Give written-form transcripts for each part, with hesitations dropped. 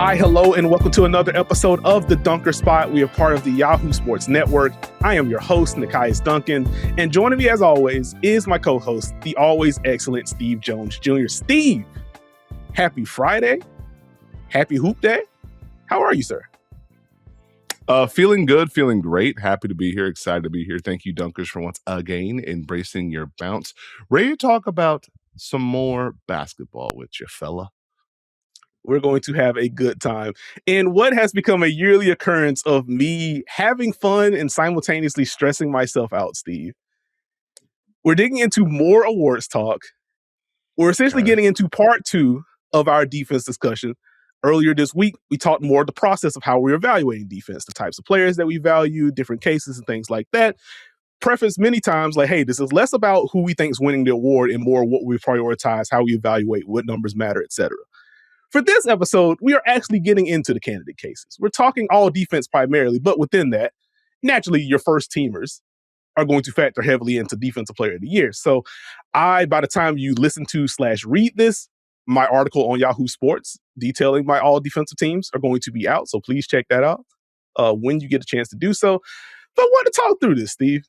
Hi, hello, and welcome to another episode of The Dunker Spot. We are part of the Yahoo Sports Network. I am your host, Nekias Duncan, and joining me as always is my co-host, the always excellent Steve Jones Jr. Steve, happy Friday. Happy Hoop Day. How are you, sir? Feeling good, feeling great. Happy to be here, excited to be here. Thank you, Dunkers, for once again embracing your bounce. Ready to talk about some more basketball with you, fella. We're going to have a good time. And what has become a yearly occurrence of me having fun and simultaneously stressing myself out, Steve. We're digging into more awards talk. We're essentially getting into part 2 of our defense discussion. Earlier this week, we talked more of the process of how we're evaluating defense, the types of players that we value, different cases and things like that. Preface many times like, hey, this is less about who we think is winning the award and more what we prioritize, how we evaluate, what numbers matter, etc. For this episode, we are actually getting into the candidate cases. We're talking all defense primarily, but within that, naturally, your first teamers are going to factor heavily into Defensive Player of the Year. So by the time you listen to / read this, my article on Yahoo Sports detailing my all defensive teams are going to be out. So please check that out when you get a chance to do so. But I want to talk through this, Steve.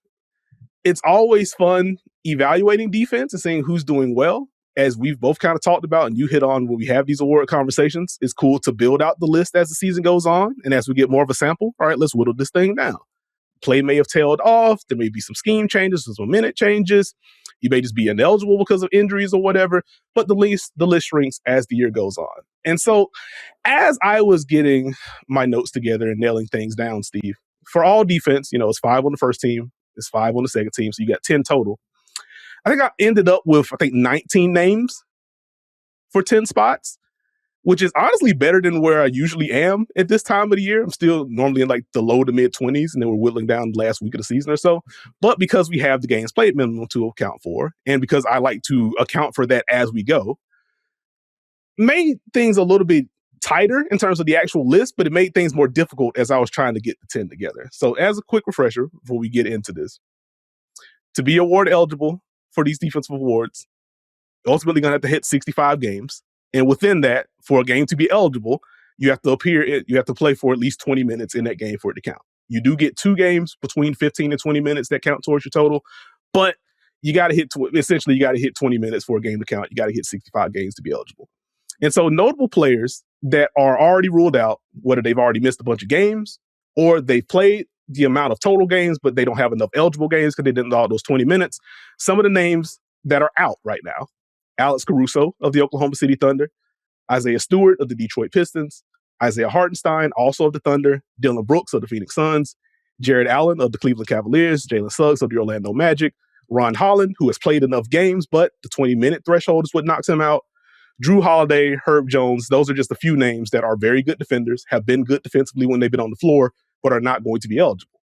It's always fun evaluating defense and seeing who's doing well. As we've both kind of talked about and you hit on when we have these award conversations, it's cool to build out the list as the season goes on. And as we get more of a sample, all right, let's whittle this thing down. Play may have tailed off. There may be some scheme changes, some minute changes. You may just be ineligible because of injuries or whatever, but the list shrinks as the year goes on. And so as I was getting my notes together and nailing things down, Steve, for all defense, it's 5 on the first team, it's 5 on the second team, so you got 10 total. I think I ended up with, 19 names for 10 spots, which is honestly better than where I usually am at this time of the year. I'm still normally in like the low to mid 20s, and then we're whittling down the last week of the season or so. But because we have the games played minimum to account for, and because I like to account for that as we go, made things a little bit tighter in terms of the actual list, but it made things more difficult as I was trying to get the 10 together. So as a quick refresher before we get into this, to be award eligible for these defensive awards, you're ultimately going to have to hit 65 games. And within that, for a game to be eligible, you have to play for at least 20 minutes in that game for it to count. You do get 2 games between 15 and 20 minutes that count towards your total, but you got to hit 20 minutes for a game to count. You got to hit 65 games to be eligible. And so notable players that are already ruled out, whether they've already missed a bunch of games or they've played the amount of total games, but they don't have enough eligible games because they didn't all those 20 minutes. Some of the names that are out right now: Alex Caruso of the Oklahoma City Thunder, Isaiah Stewart of the Detroit Pistons, Isaiah Hartenstein, also of the Thunder, Dylan Brooks of the Phoenix Suns, Jared Allen of the Cleveland Cavaliers, Jalen Suggs of the Orlando Magic, Ron Holland, who has played enough games, but the 20-minute threshold is what knocks him out, Drew Holiday, Herb Jones. Those are just a few names that are very good defenders, have been good defensively when they've been on the floor, but are not going to be eligible.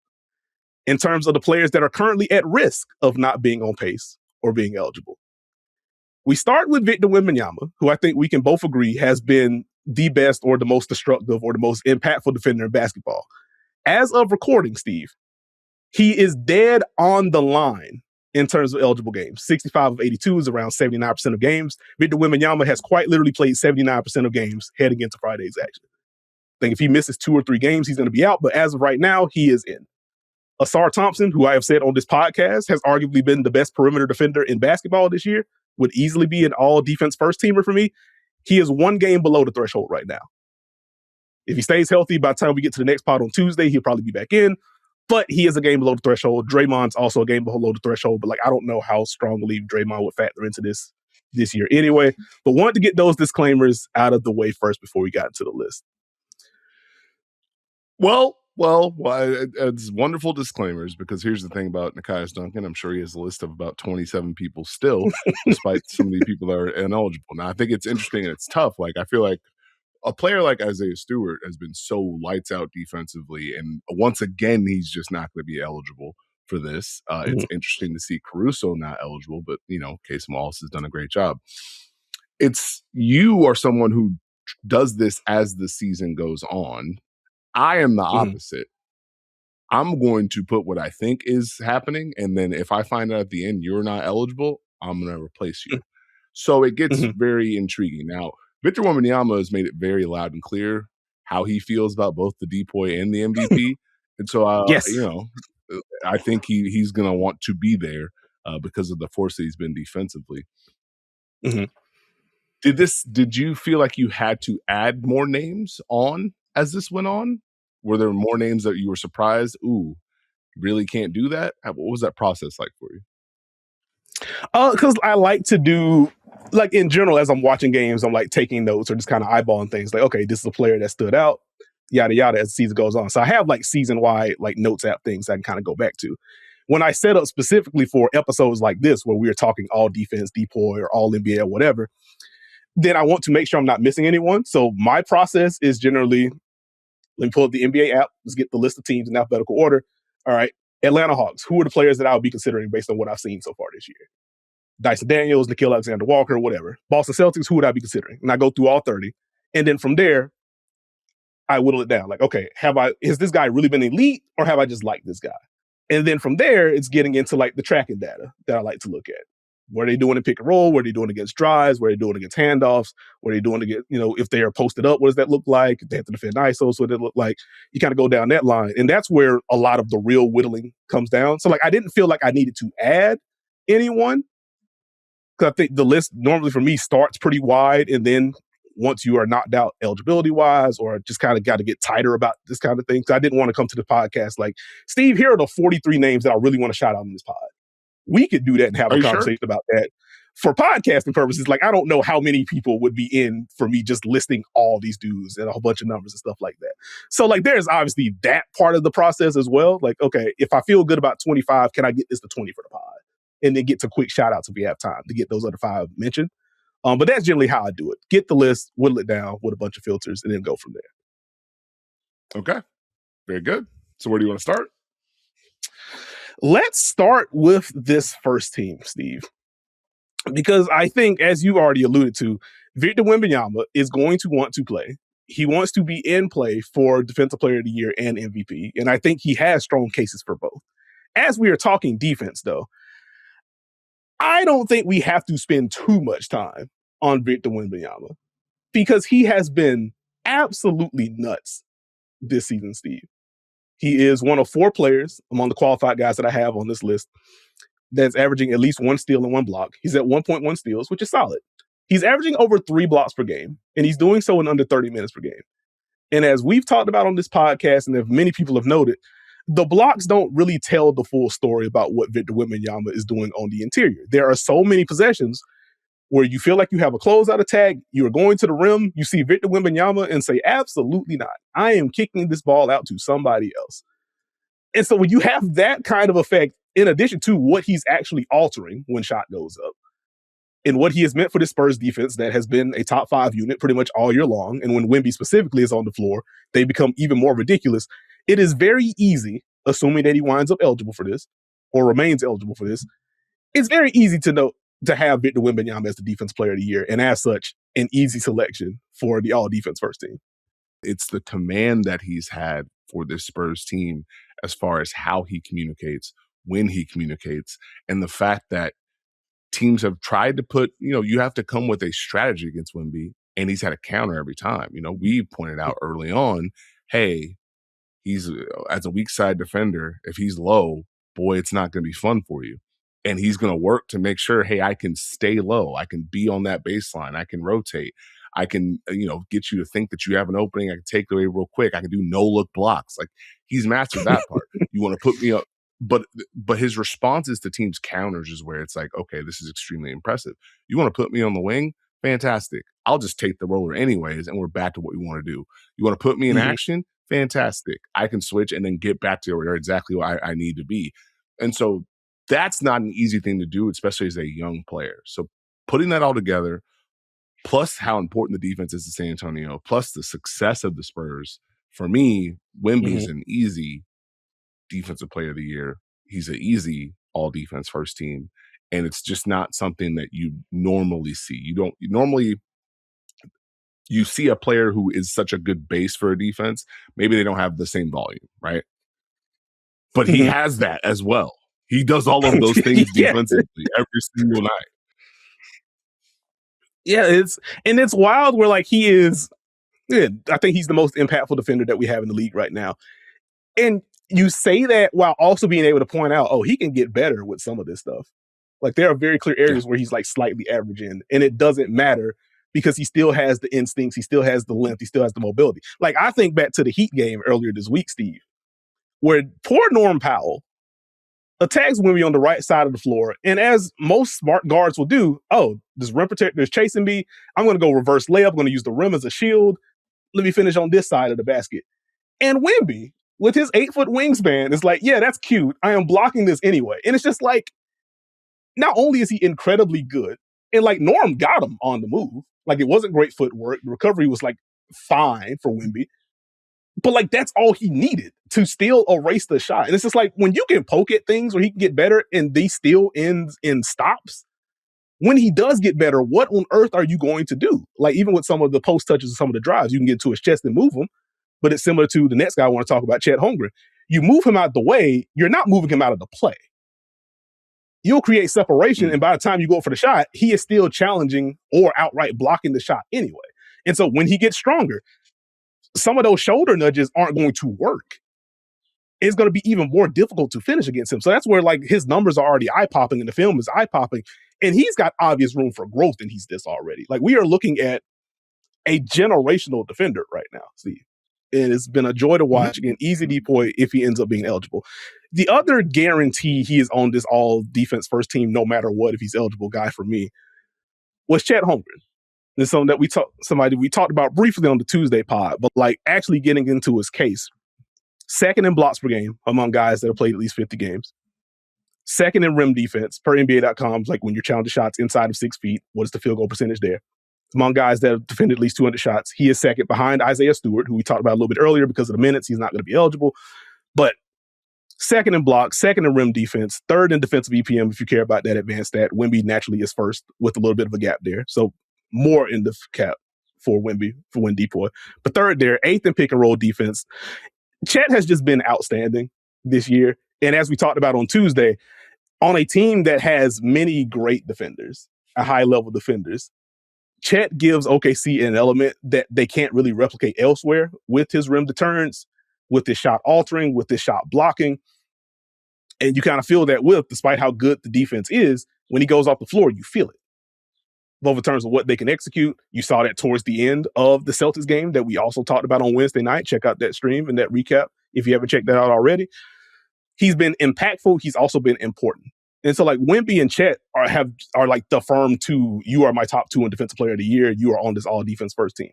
In terms of the players that are currently at risk of not being on pace or being eligible, we start with Victor Wembanyama, who I think we can both agree has been the best or the most destructive or the most impactful defender in basketball. As of recording, Steve, he is dead on the line in terms of eligible games. 65 of 82 is around 79% of games. Victor Wembanyama has quite literally played 79% of games heading into Friday's action. I think if he misses 2 or 3 games, he's going to be out. But as of right now, he is in. Asar Thompson, who I have said on this podcast has arguably been the best perimeter defender in basketball this year, would easily be an all-defense first-teamer for me. He is 1 game below the threshold right now. If he stays healthy, by the time we get to the next pod on Tuesday, he'll probably be back in. But he is a game below the threshold. Draymond's also a game below the threshold. But I don't know how strongly Draymond would factor into this year anyway. But wanted to get those disclaimers out of the way first before we got into the list. Well, it's wonderful disclaimers, because here's the thing about Nekias Duncan. I'm sure he has a list of about 27 people still, despite some of the people that are ineligible. Now, I think it's interesting and it's tough. I feel like a player like Isaiah Stewart has been so lights out defensively, and once again, he's just not going to be eligible for this. It's interesting to see Caruso not eligible, but, Case Wallace has done a great job. You are someone who does this as the season goes on. I am the opposite. I'm going to put what I think is happening, and then if I find out at the end you're not eligible, I'm going to replace you. So it gets very intriguing. Now, Victor Wembanyama has made it very loud and clear how he feels about both the DPOY and the MVP. And so, Yes. I think he's going to want to be there because of the force that he's been defensively. Mm-hmm. Did you feel like you had to add more names on as this went on? Were there more names that you were surprised? Ooh, really can't do that? What was that process like for you? Because I like to do, like, in general, as I'm watching games, I'm like taking notes or just kind of eyeballing things. Like, okay, this is a player that stood out, yada yada, as the season goes on. So I have like season wide like notes app things I can kind of go back to. When I set up specifically for episodes like this, where we are talking all defense, DPOY, or all NBA or whatever, then I want to make sure I'm not missing anyone. So my process is generally, let me pull up the NBA app. Let's get the list of teams in alphabetical order. All right, Atlanta Hawks. Who are the players that I would be considering based on what I've seen so far this year? Dyson Daniels, Nickeil Alexander-Walker, whatever. Boston Celtics, who would I be considering? And I go through all 30. And then from there, I whittle it down. Like, okay, has this guy really been elite or have I just liked this guy? And then from there, it's getting into like the tracking data that I like to look at. What are they doing in pick and roll? What are they doing against drives? What are they doing against handoffs? What are they doing against, if they are posted up, what does that look like? If they have to defend ISOs, what does it look like? You kind of go down that line. And that's where a lot of the real whittling comes down. So like, I didn't feel like I needed to add anyone, because I think the list normally for me starts pretty wide. And then once you are knocked out eligibility wise, or just kind of got to get tighter about this kind of thing. Because I didn't want to come to the podcast like, Steve, here are the 43 names that I really want to shout out in this pod. We could do that and have a conversation about that. For podcasting purposes, like, I don't know how many people would be in for me just listing all these dudes and a whole bunch of numbers and stuff like that. So like, there's obviously that part of the process as well. Like, okay, if I feel good about 25, can I get this to 20 for the pod? And then get to quick shout outs if we have time to get those other 5 mentioned. But that's generally how I do it. Get the list, whittle it down with a bunch of filters, and then go from there. Okay. Very good. So where do you want to start? Let's start with this first team, Steve. Because I think, as you already alluded to, Victor Wembanyama is going to want to play. He wants to be in play for Defensive Player of the Year and MVP. And I think he has strong cases for both. As we are talking defense, though, I don't think we have to spend too much time on Victor Wembanyama, because he has been absolutely nuts this season, Steve. He is one of 4 players among the qualified guys that I have on this list that's averaging at least 1 steal and 1 block. He's at 1.1 steals, which is solid. He's averaging over 3 blocks per game, and he's doing so in under 30 minutes per game. And as we've talked about on this podcast, and if many people have noted, the blocks don't really tell the full story about what Victor Wembanyama is doing on the interior. There are so many possessions where you feel like you have a closeout attack, you're going to the rim, you see Victor Wembanyama and say, absolutely not. I am kicking this ball out to somebody else. And so when you have that kind of effect, in addition to what he's actually altering when shot goes up, and what he has meant for the Spurs defense that has been a top 5 unit pretty much all year long, and when Wemby specifically is on the floor, they become even more ridiculous. It is very easy, assuming that he winds up eligible for this, or remains eligible for this, it's very easy to have Victor Wembanyama as the Defense Player of the Year, and as such, an easy selection for the all-defense first team. It's the command that he's had for this Spurs team as far as how he communicates, when he communicates, and the fact that teams have tried to put, you have to come with a strategy against Wemby, and he's had a counter every time. We pointed out early on, hey, he's, as a weak side defender, if he's low, boy, it's not going to be fun for you. And he's going to work to make sure, hey, I can stay low. I can be on that baseline. I can rotate. I can, get you to think that you have an opening. I can take it away real quick. I can do no-look blocks. Like, he's mastered that part. You want to put me up. But his responses to teams' counters is where it's like, okay, this is extremely impressive. You want to put me on the wing? Fantastic. I'll just take the roller anyways, and we're back to what we want to do. You want to put me in action? Fantastic. I can switch and then get back to where exactly where I need to be. And so that's not an easy thing to do, especially as a young player. So putting that all together, plus how important the defense is to San Antonio, plus the success of the Spurs, for me, Wemby's an easy Defensive Player of the Year. He's an easy all-defense first team. And it's just not something that you normally see. You see a player who is such a good base for a defense, maybe they don't have the same volume, right? But he has that as well. He does all of those things defensively every single night. Yeah, it's wild where like he is Yeah, I think he's the most impactful defender that we have in the league right now. And you say that while also being able to point out, oh, he can get better with some of this stuff. Like there are very clear areas where he's like slightly average in, and it doesn't matter because he still has the instincts, he still has the length, he still has the mobility. Like I think back to the Heat game earlier this week, Steve, where poor Norm Powell attacks Wemby on the right side of the floor, and as most smart guards will do, oh, this rim protector is chasing me. I'm going to go reverse layup. I'm going to use the rim as a shield. Let me finish on this side of the basket. And Wemby, with his 8-foot wingspan, is like, yeah, that's cute. I am blocking this anyway. And it's just like, not only is he incredibly good, and like Norm got him on the move. Like it wasn't great footwork. The recovery was like fine for Wemby. But like that's all he needed to still erase the shot. And it's just like when you can poke at things where he can get better and they still ends in stops, when he does get better, what on earth are you going to do? Like even with some of the post touches and some of the drives, you can get to his chest and move him. But it's similar to the next guy I want to talk about, Chet Holmgren. You move him out the way, you're not moving him out of the play. You'll create separation, and by the time you go for the shot, he is still challenging or outright blocking the shot anyway. And so when he gets stronger, some of those shoulder nudges aren't going to work. It's going to be even more difficult to finish against him. So that's where like his numbers are already eye-popping and the film is eye-popping. And he's got obvious room for growth and he's this already. Like we are looking at a generational defender right now, Steve. And it's been a joy to watch. Again, easy DPOY if he ends up being eligible. The other guarantee he is on this all defense first team, no matter what, if he's eligible guy for me, was Chet Holmgren. It's something that we talked about briefly on the Tuesday pod, but like actually getting into his case. Second in blocks per game among guys that have played at least 50 games. Second in rim defense per NBA.com, like when you're challenging shots inside of 6 feet, what is the field goal percentage there? Among guys that have defended at least 200 shots, he is second behind Isaiah Stewart, who we talked about a little bit earlier because of the minutes. He's not going to be eligible. But second in blocks, second in rim defense, third in defensive EPM, if you care about that advanced stat. Wemby naturally is first with a little bit of a gap there. So more in the cap for Wemby, for when DPOY. But third there, eighth in pick and roll defense. Chet has just been outstanding this year. And as we talked about on Tuesday, on a team that has many great defenders, high-level defenders, Chet gives OKC an element that they can't really replicate elsewhere with his rim deterrence, with his shot altering, with his shot blocking. And you kind of feel that despite how good the defense is, when he goes off the floor, you feel it. Both in terms of what they can execute. You saw that towards the end of the Celtics game that we also talked about on Wednesday night. Check out that stream and that recap if you haven't checked that out already. He's been impactful. He's also been important. And so like Wemby and Chet are like the firm two, you are my top two in defensive player of the year. You are on this all defense first team.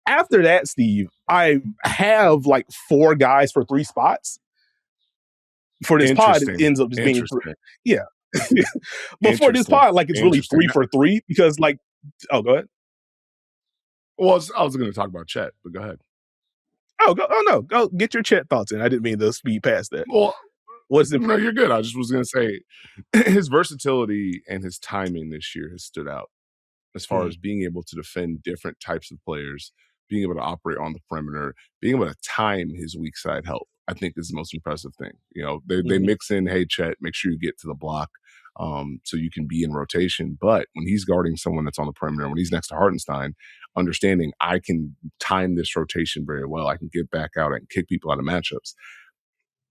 After that, Steve, I have like 4 guys for 3 spots. For this pod, it ends up just being 3. Yeah. But for this pod, like it's really 3 for 3 because like, oh, go ahead. Well, I was going to talk about Chet, but go ahead. Go get your Chet thoughts in. I didn't mean to speed past that. Well, no, you're good. I just was going to say his versatility and his timing this year has stood out as far as being able to defend different types of players, being able to operate on the perimeter, being able to time his weak side help. I think is the most impressive thing. You know, they mix in, hey, Chet, make sure you get to the block so you can be in rotation. But when he's guarding someone that's on the perimeter, when he's next to Hartenstein, understanding I can time this rotation very well. I can get back out and kick people out of matchups.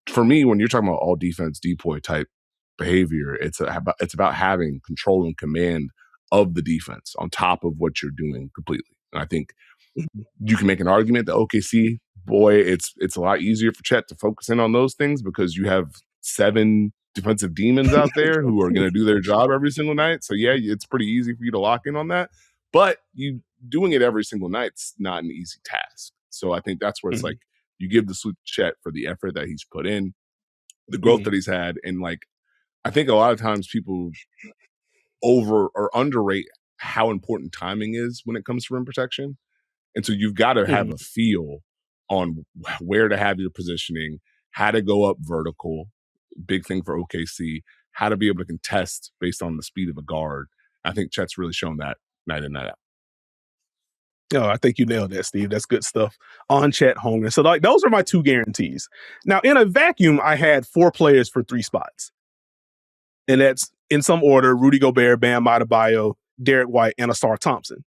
For me, when you're talking about all defense DPOY type behavior, it's about having control and command of the defense on top of what you're doing completely. And I think you can make an argument that OKC, boy, it's a lot easier for Chet to focus in on those things because you have 7 defensive demons out there who are going to do their job every single night. So yeah, it's pretty easy for you to lock in on that. But you doing it every single night's not an easy task. So I think that's where it's like you give the salute to Chet for the effort that he's put in, the growth that he's had, and like I think a lot of times people over or underrate how important timing is when it comes to rim protection. And so you've got to have a feel on where to have your positioning, how to go up vertical, big thing for OKC, how to be able to contest based on the speed of a guard. I think Chet's really shown that night in, night out. Oh, I think you nailed that, Steve. That's good stuff on Chet Holmgren. So like those are my 2 guarantees. Now, in a vacuum, I had 4 players for 3 spots. And that's in some order, Rudy Gobert, Bam Adebayo, Derek White, and Asar Thompson.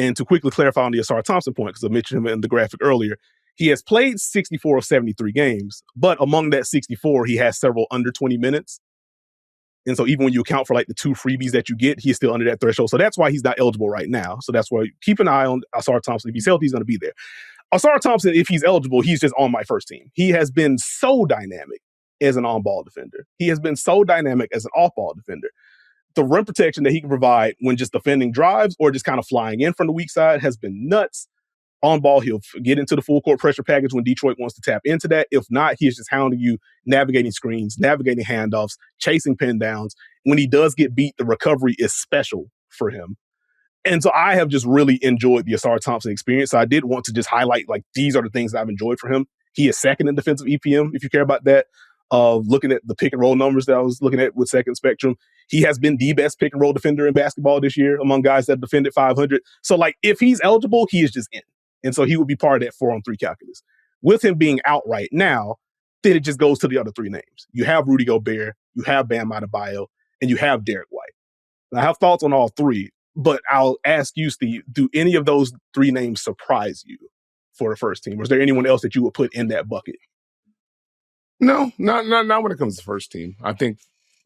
And to quickly clarify on the Asar Thompson point, because I mentioned him in the graphic earlier, he has played 64 of 73 games, but among that 64, he has several under 20 minutes. And so even when you account for like the 2 freebies that you get, he's still under that threshold. So that's why he's not eligible right now. So that's why keep an eye on Asar Thompson. If he's healthy, he's going to be there. Asar Thompson, if he's eligible, he's just on my first team. He has been so dynamic as an on-ball defender. He has been so dynamic as an off-ball defender. The rim protection that he can provide when just defending drives or just kind of flying in from the weak side has been nuts. On ball, he'll get into the full court pressure package when Detroit wants to tap into that. If not, he's just hounding you, navigating screens, navigating handoffs, chasing pin downs. When he does get beat, the recovery is special for him. And so I have just really enjoyed the Asar Thompson experience. So I did want to just highlight, like, these are the things that I've enjoyed for him. He is second in defensive EPM, if you care about that. Looking at the pick and roll numbers that I was looking at with Second Spectrum, he has been the best pick and roll defender in basketball this year among guys that defended 500. So, like, if he's eligible, he is just in. And so he would be part of that 4-on-3 calculus. With him being out right now, then it just goes to the other 3 names. You have Rudy Gobert, you have Bam Adebayo, and you have Derek White. And I have thoughts on all 3, but I'll ask you, Steve, do any of those 3 names surprise you for the first team? Or is there anyone else that you would put in that bucket? No, not when it comes to first team. I think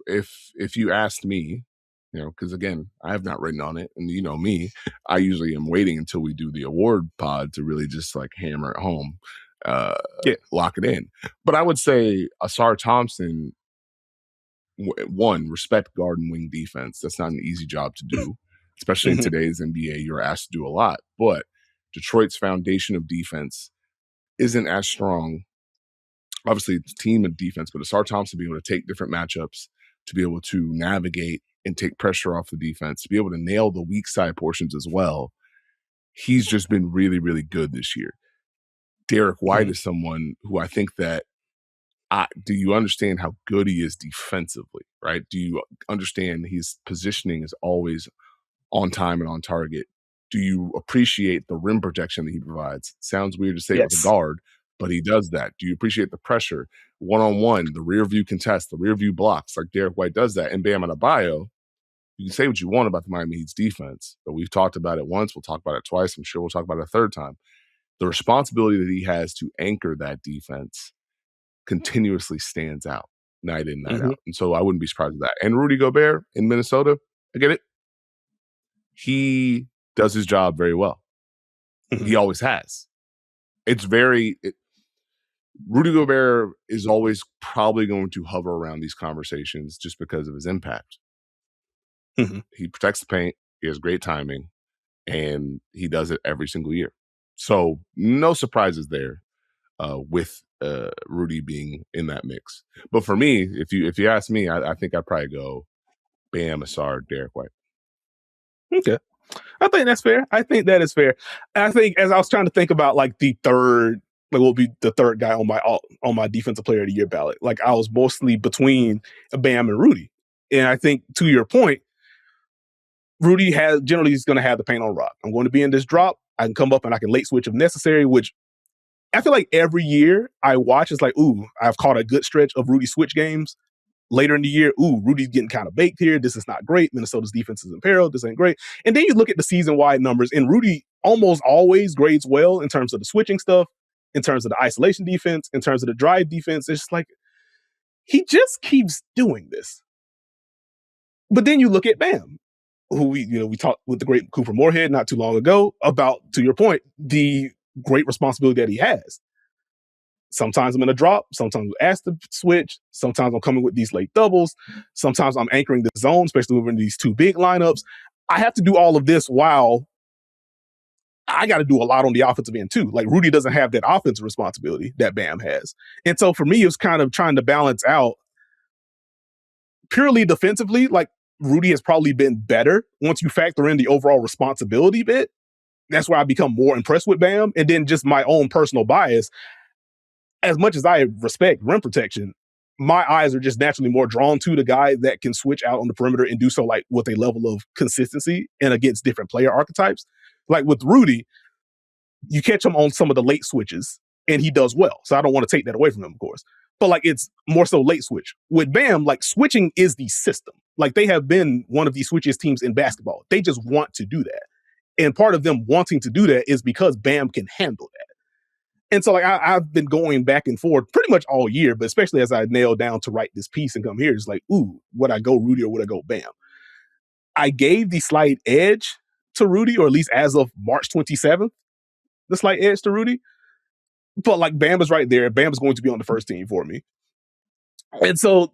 if you asked me, because again, I have not written on it, and you know me, I usually am waiting until we do the award pod to really just like hammer it home, lock it in. But I would say Asar Thompson, one, respect guard and wing defense. That's not an easy job to do, especially in today's NBA. You're asked to do a lot, but Detroit's foundation of defense isn't as strong. Obviously, it's team and defense, but Asar Thompson being able to take different matchups, to be able to navigate and take pressure off the defense, to be able to nail the weak side portions as well. He's just been really, really good this year. Derek White is someone who I think that, do you understand how good he is defensively, right? Do you understand his positioning is always on time and on target? Do you appreciate the rim protection that he provides? Sounds weird to say it with a guard, but he does that. Do you appreciate the pressure? One-on-one, the rear view contest, the rear view blocks, like Derek White does that. And Bam Adebayo, you can say what you want about the Miami Heat's defense, but we've talked about it once. We'll talk about it twice. I'm sure we'll talk about it a third time. The responsibility that he has to anchor that defense continuously stands out night in, night out. And so I wouldn't be surprised with that. And Rudy Gobert in Minnesota, I get it. He does his job very well. He always has. Rudy Gobert is always probably going to hover around these conversations just because of his impact. He protects the paint. He has great timing, and he does it every single year. So no surprises there with Rudy being in that mix. But for me, if you ask me, I think I'd probably go Bam, Asar, Derek White. Okay. I think that's fair. I think that is fair. I think as I was trying to think about like the third, like what will be the third guy on my defensive player of the year ballot, like I was mostly between Bam and Rudy. And I think to your point, Rudy generally is going to have the paint on rock. I'm going to be in this drop. I can come up and I can late switch if necessary, which I feel like every year I watch, it's like, ooh, I've caught a good stretch of Rudy switch games. Later in the year, ooh, Rudy's getting kind of baked here. This is not great. Minnesota's defense is in peril. This ain't great. And then you look at the season-wide numbers, and Rudy almost always grades well in terms of the switching stuff, in terms of the isolation defense, in terms of the drive defense. It's just like, he just keeps doing this. But then you look at Bam, who we talked with the great Cooper Moorhead not too long ago about, to your point, the great responsibility that he has. Sometimes I'm in a drop. Sometimes I'm asked to switch. Sometimes I'm coming with these late doubles. Sometimes I'm anchoring the zone, especially when we're in these 2 big lineups. I have to do all of this while I got to do a lot on the offensive end too. Like Rudy doesn't have that offensive responsibility that Bam has. And so for me, it was kind of trying to balance out purely defensively. Like Rudy has probably been better once you factor in the overall responsibility bit. That's why I become more impressed with Bam. And then just my own personal bias. As much as I respect rim protection, my eyes are just naturally more drawn to the guy that can switch out on the perimeter and do so like with a level of consistency and against different player archetypes. Like with Rudy, you catch him on some of the late switches and he does well. So I don't want to take that away from him, of course. But like it's more so late switch. With Bam, like switching is the system. Like they have been one of the switchiest teams in basketball. They just want to do that. And part of them wanting to do that is because Bam can handle that. And so, like, I've been going back and forth pretty much all year, but especially as I nailed down to write this piece and come here, it's like, ooh, would I go Rudy or would I go Bam? I gave the slight edge to Rudy, or at least as of March 27th, the slight edge to Rudy. But, like, Bam is right there. Bam is going to be on the first team for me. And so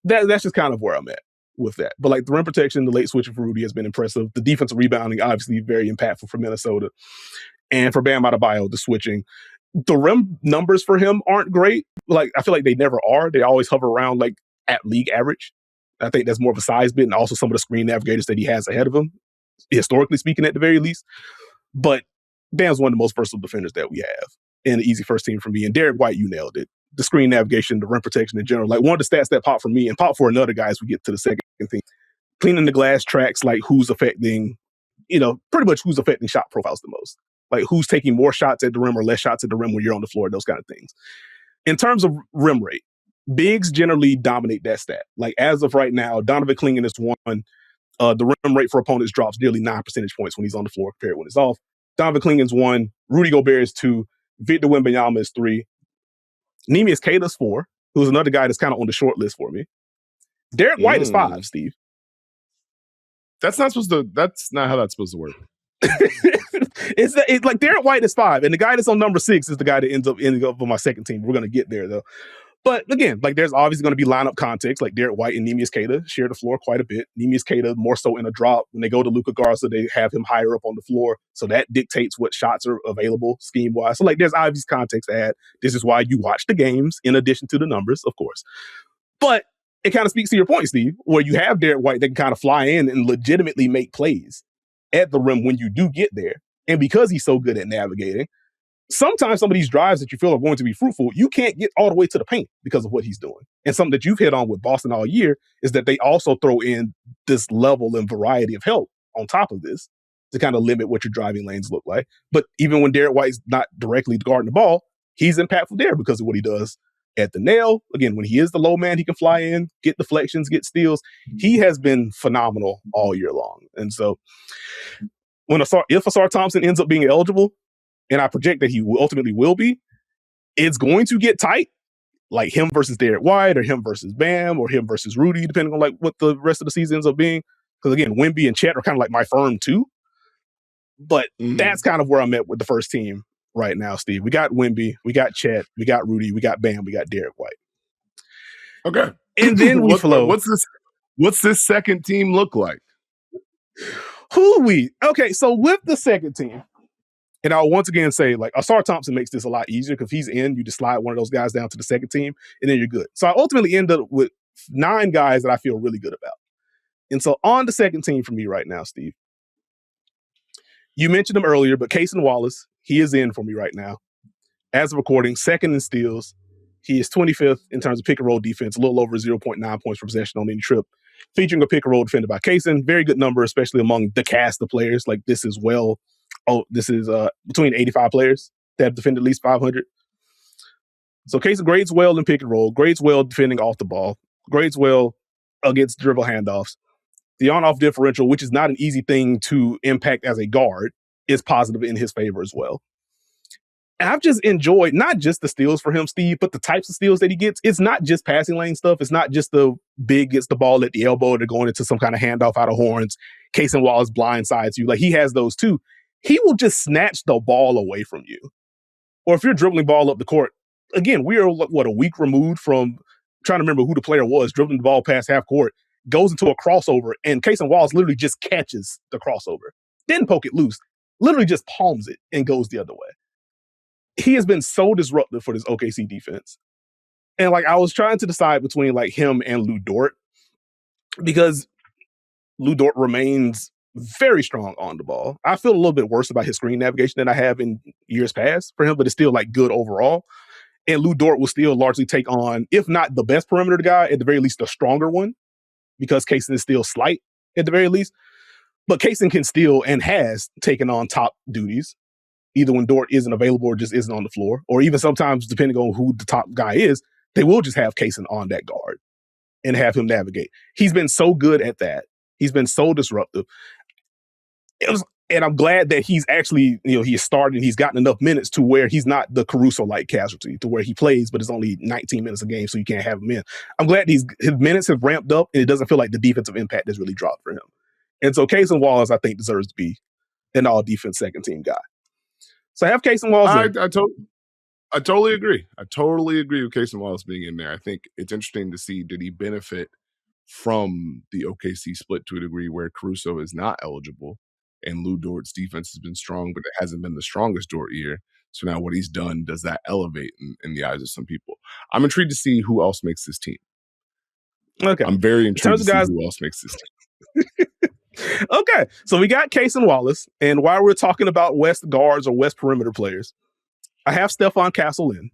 that's just kind of where I'm at with that. But, like, the rim protection, the late switching for Rudy has been impressive. The defensive rebounding, obviously, very impactful for Minnesota. And for Bam Adebayo, the switching. The rim numbers for him aren't great. Like, I feel like they never are. They always hover around, like, at league average. I think that's more of a size bit, and also some of the screen navigators that he has ahead of him, historically speaking, at the very least. But Bam's one of the most versatile defenders that we have. And an easy first team for me. And Derek White, you nailed it. The screen navigation, the rim protection in general. Like, one of the stats that pop for me and pop for another guy as we get to the second thing. Cleaning the glass tracks, like, who's affecting, pretty much who's affecting shot profiles the most. Like, who's taking more shots at the rim or less shots at the rim when you're on the floor, those kind of things. In terms of rim rate, bigs generally dominate that stat. Like, as of right now, Donovan Clingan is one. The rim rate for opponents drops nearly 9 percentage points when he's on the floor compared when it's off. Donovan Clingan's 1. Rudy Gobert is 2. Victor Wembanyama is 3. Nekias Cade is 4, who's another guy that's kind of on the short list for me. Derek White is 5, Steve. That's not how that's supposed to work. It's like Derek White is 5, and the guy that's on number 6 is the guy that ends up on my second team. We're going to get there, though. But again, like, there's obviously going to be lineup context. Like, Derek White and Nekias Cade share the floor quite a bit. Nekias Cade more so in a drop. When they go to Luka Garza, they have him higher up on the floor. So that dictates what shots are available scheme-wise. So, like, there's obvious context to add. This is why you watch the games in addition to the numbers, of course. But it kind of speaks to your point, Steve, where you have Derek White that can kind of fly in and legitimately make plays at the rim when you do get there. And because he's so good at navigating, sometimes some of these drives that you feel are going to be fruitful, you can't get all the way to the paint because of what he's doing. And something that you've hit on with Boston all year is that they also throw in this level and variety of help on top of this to kind of limit what your driving lanes look like. But even when Derek White's not directly guarding the ball, he's impactful there because of what he does at the nail. Again, when he is the low man, he can fly in, get deflections, get steals. He has been phenomenal all year long. And so if Ausar Thompson ends up being eligible, and I project that he ultimately will be, it's going to get tight, like him versus Derek White or him versus Bam or him versus Rudy, depending on, like, what the rest of the season ends up being. Because, again, Wemby and Chet are kind of like my firm too. But that's kind of where I'm at with the first team right now, Steve. We got Wemby, we got Chet, we got Rudy, we got Bam, we got Derek White. Okay. And then we flow. What's this second team look like? Okay, so with the second team, and I'll once again say, like, Ausar Thompson makes this a lot easier because if he's in, you just slide one of those guys down to the second team, and then you're good. So I ultimately end up with 9 guys that I feel really good about. And so on the second team for me right now, Steve, you mentioned him earlier, but Cason Wallace, he is in for me right now. As of recording, second in steals. He is 25th in terms of pick and roll defense, a little over 0.9 points per possession on any trip. Featuring a pick and roll defended by Cason. Very good number, especially among the cast of players. Like, this is between 85 players that have defended at least 500. So Cason grades well in pick and roll, grades well defending off the ball, grades well against dribble handoffs. The on-off differential, which is not an easy thing to impact as a guard, is positive in his favor as well. And I've just enjoyed not just the steals for him, Steve, but the types of steals that he gets. It's not just passing lane stuff. It's not just the big gets the ball at the elbow. They're going into some kind of handoff out of horns. Cason Wallace blindsides you. Like, he has those too. He will just snatch the ball away from you. Or if you're dribbling ball up the court, again, we are, a week removed from trying to remember who the player was, dribbling the ball past half court, goes into a crossover, and Cason Wallace literally just catches the crossover. Didn't poke it loose. Literally just palms it and goes the other way. He has been so disruptive for this OKC defense. And, like, I was trying to decide between, like, him and Lu Dort, because Lu Dort remains very strong on the ball. I feel a little bit worse about his screen navigation than I have in years past for him, but it's still, like, good overall. And Lu Dort will still largely take on, if not the best perimeter guy, at the very least a stronger one, because Cason is still slight at the very least. But Cason can still and has taken on top duties, either when Dort isn't available or just isn't on the floor, or even sometimes, depending on who the top guy is, they will just have Cason on that guard and have him navigate. He's been so good at that. He's been so disruptive. And I'm glad that he's actually, he started, he's gotten enough minutes to where he's not the Caruso-like casualty, to where he plays, but it's only 19 minutes a game, so you can't have him in. I'm glad his minutes have ramped up, and it doesn't feel like the defensive impact has really dropped for him. And so Case and Wallace, I think, deserves to be an all-defense second-team guy. So I have Case and Wallace in. I totally agree. I totally agree with Case and Wallace being in there. I think it's interesting to see, did he benefit from the OKC split to a degree where Caruso is not eligible and Lou Dort's defense has been strong, but it hasn't been the strongest Dort year. So now what he's done, does that elevate in the eyes of some people? I'm intrigued to see who else makes this team. Okay. I'm very intrigued to see who else makes this team. Okay. So we got Case and Wallace. And while we're talking about West guards or West perimeter players, I have Stephon Castle in.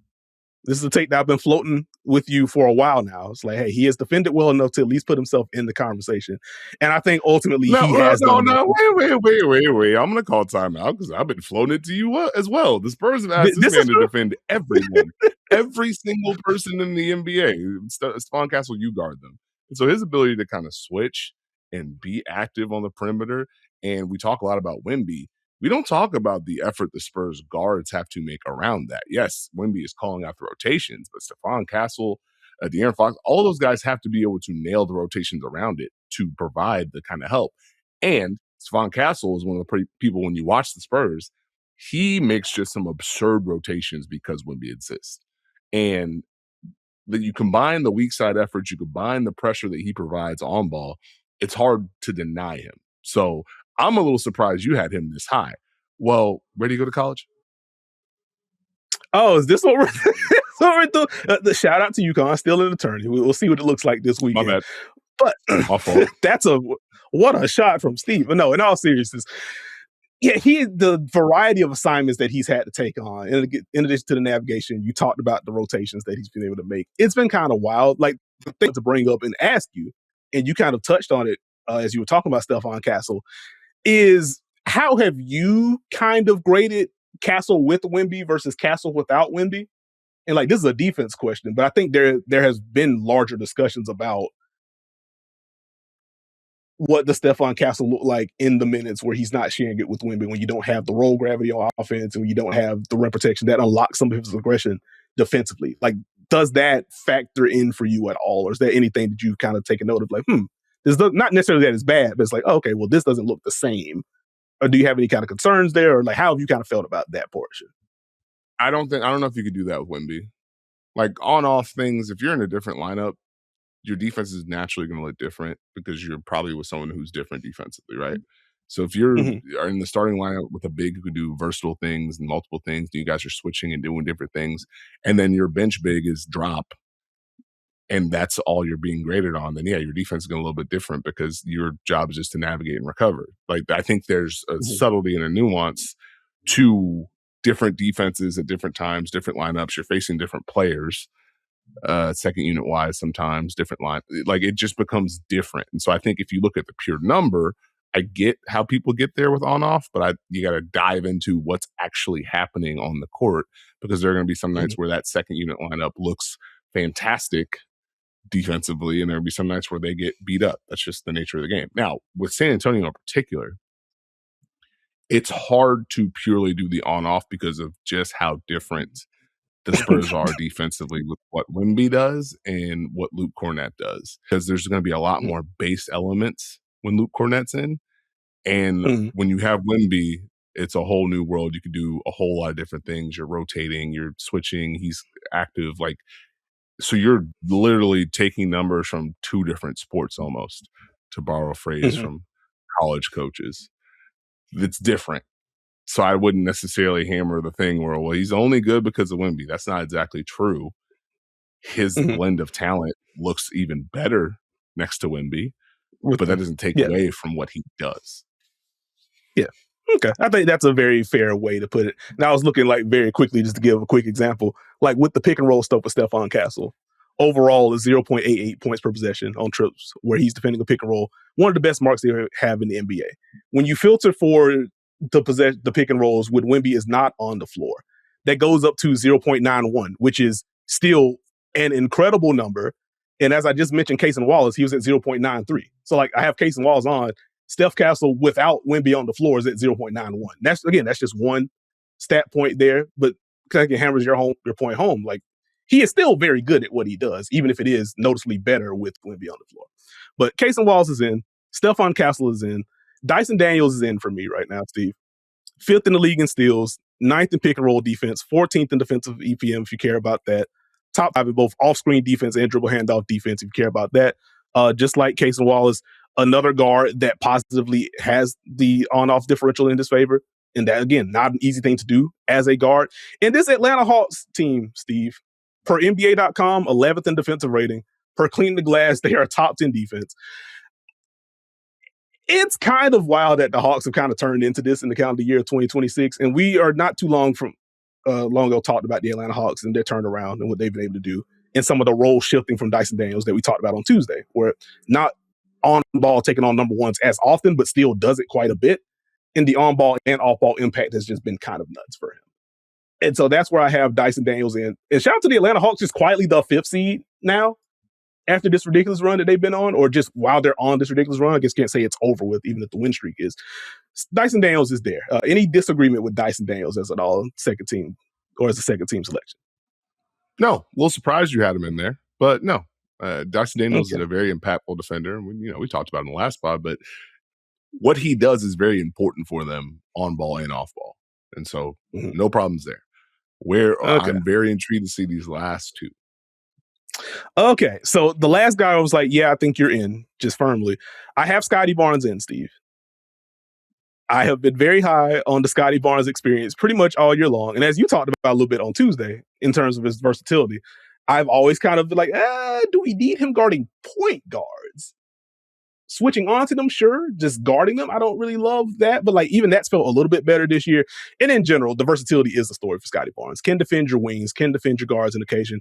This is a take that I've been floating with you for a while now. It's like, hey, he has defended well enough to at least put himself in the conversation. And I think ultimately he has done. Wait. I'm going to call timeout because I've been floating it to you as well. The Spurs have asked this man to defend everyone, every single person in the NBA. Stephon Castle, you guard them. And so his ability to kind of switch and be active on the perimeter, and we talk a lot about Wemby. We don't talk about the effort the Spurs guards have to make around that. Yes, Wemby is calling out the rotations, but Stephon Castle, De'Aaron Fox, all those guys have to be able to nail the rotations around it to provide the kind of help. And Stephon Castle is one of the people, when you watch the Spurs, he makes just some absurd rotations because Wemby exists. And that you combine the weak side efforts, you combine the pressure that he provides on ball, it's hard to deny him. So I'm a little surprised you had him this high. Well, where do you go to college? Oh, is this what we're doing? The shout out to UConn, still an attorney. We'll see what it looks like this weekend. My bad. But that's what a shot from Steve. But no, in all seriousness, yeah, the variety of assignments that he's had to take on, in addition to the navigation, you talked about the rotations that he's been able to make. It's been kind of wild. Like, the thing to bring up and ask you, and you kind of touched on it as you were talking about Stephon Castle, is how have you kind of graded Castle with Wemby versus Castle without Wemby? And like, this is a defense question, but I think there has been larger discussions about what does Stephon Castle look like in the minutes where he's not sharing it with Wemby, when you don't have the roll gravity on offense and you don't have the rim protection that unlocks some of his aggression defensively. Like, does that factor in for you at all? Or is there anything that you've kind of taken note of, like, this does not necessarily that it's bad, but it's like, oh, okay, well, this doesn't look the same. Or do you have any kind of concerns there? Or like, how have you kind of felt about that portion? I don't know if you could do that with Wemby. Like, on-off things, if you're in a different lineup, your defense is naturally going to look different because you're probably with someone who's different defensively, right? So if you're are in the starting lineup with a big who can do versatile things and multiple things, and you guys are switching and doing different things, and then your bench big is drop, and that's all you're being graded on, then yeah, your defense is going to be a little bit different because your job is just to navigate and recover. Like, I think there's a subtlety and a nuance to different defenses at different times, different lineups. You're facing different players, second unit wise, sometimes different line. Like, it just becomes different. And so I think if you look at the pure number, I get how people get there with on-off, but you got to dive into what's actually happening on the court, because there are going to be some nights where that second unit lineup looks fantastic defensively, and there'll be some nights where they get beat up. That's just the nature of the game. Now, with San Antonio in particular, it's hard to purely do the on-off because of just how different the Spurs are defensively with what Wemby does and what Luke Kornet does. Because there's going to be a lot more base elements when Luke Kornet's in. And when you have Wemby, it's a whole new world. You can do a whole lot of different things. You're rotating, you're switching, he's active. Like, so you're literally taking numbers from two different sports almost, to borrow a phrase from college coaches. It's different. So I wouldn't necessarily hammer the thing where, well, he's only good because of Wemby. That's not exactly true. His blend of talent looks even better next to Wemby, but that doesn't take away from what he does. Yeah. Okay. I think that's a very fair way to put it. Now, I was looking, like, very quickly, just to give a quick example, like with the pick and roll stuff with Stephon Castle, overall is 0.88 points per possession on trips where he's defending a pick and roll. One of the best marks they have in the NBA. When you filter for the pick and rolls when Wemby is not on the floor, that goes up to 0.91, which is still an incredible number. And as I just mentioned, Case and Wallace, he was at 0.93. So, like, I have Case and Wallace on Steph Castle without Wemby on the floor is at 0.91. That's just one stat point there, but Cunningham hammers your point home. Like, he is still very good at what he does, even if it is noticeably better with Wemby on the floor. But Casey Walls is in. Stephon Castle is in. Dyson Daniels is in for me right now, Steve. 5th in the league in steals, 9th in pick and roll defense, 14th in defensive EPM, if you care about that. Top 5 in both off-screen defense and dribble handoff defense, if you care about that. Just like Casey Wallace, another guard that positively has the on-off differential in his favor. And that, again, not an easy thing to do as a guard. And this Atlanta Hawks team, Steve, per NBA.com, 11th in defensive rating. Per Clean the Glass, they are top 10 defense. It's kind of wild that the Hawks have kind of turned into this in the calendar year of 2026. And we are not too long ago talked about the Atlanta Hawks and their turnaround and what they've been able to do. And some of the role shifting from Dyson Daniels that we talked about on Tuesday, where not on ball taking on number ones as often, but still does it quite a bit. And the on ball and off ball impact has just been kind of nuts for him. And so that's where I have Dyson Daniels in. And shout out to the Atlanta Hawks, just quietly the 5th seed now after this ridiculous run that they've been on, or just while they're on this ridiculous run. I guess can't say it's over with, even if the win streak is. Dyson Daniels is there. Any disagreement with Dyson Daniels as an all-second team or as a second team selection? No, a little surprised you had him in there, but no. Dyson Daniels is a very impactful defender. We talked about it in the last pod, but what he does is very important for them on ball and off ball. And so no problems there. I'm very intrigued to see these last two. Okay, so the last guy I was like, yeah, I think you're in, just firmly. I have Scotty Barnes in, Steve. I have been very high on the Scotty Barnes experience pretty much all year long. And as you talked about a little bit on Tuesday, in terms of his versatility, I've always kind of been like, do we need him guarding point guards? Switching on to them, sure. Just guarding them, I don't really love that. But like, even that's felt a little bit better this year. And in general, the versatility is the story for Scotty Barnes. Can defend your wings, can defend your guards on occasion.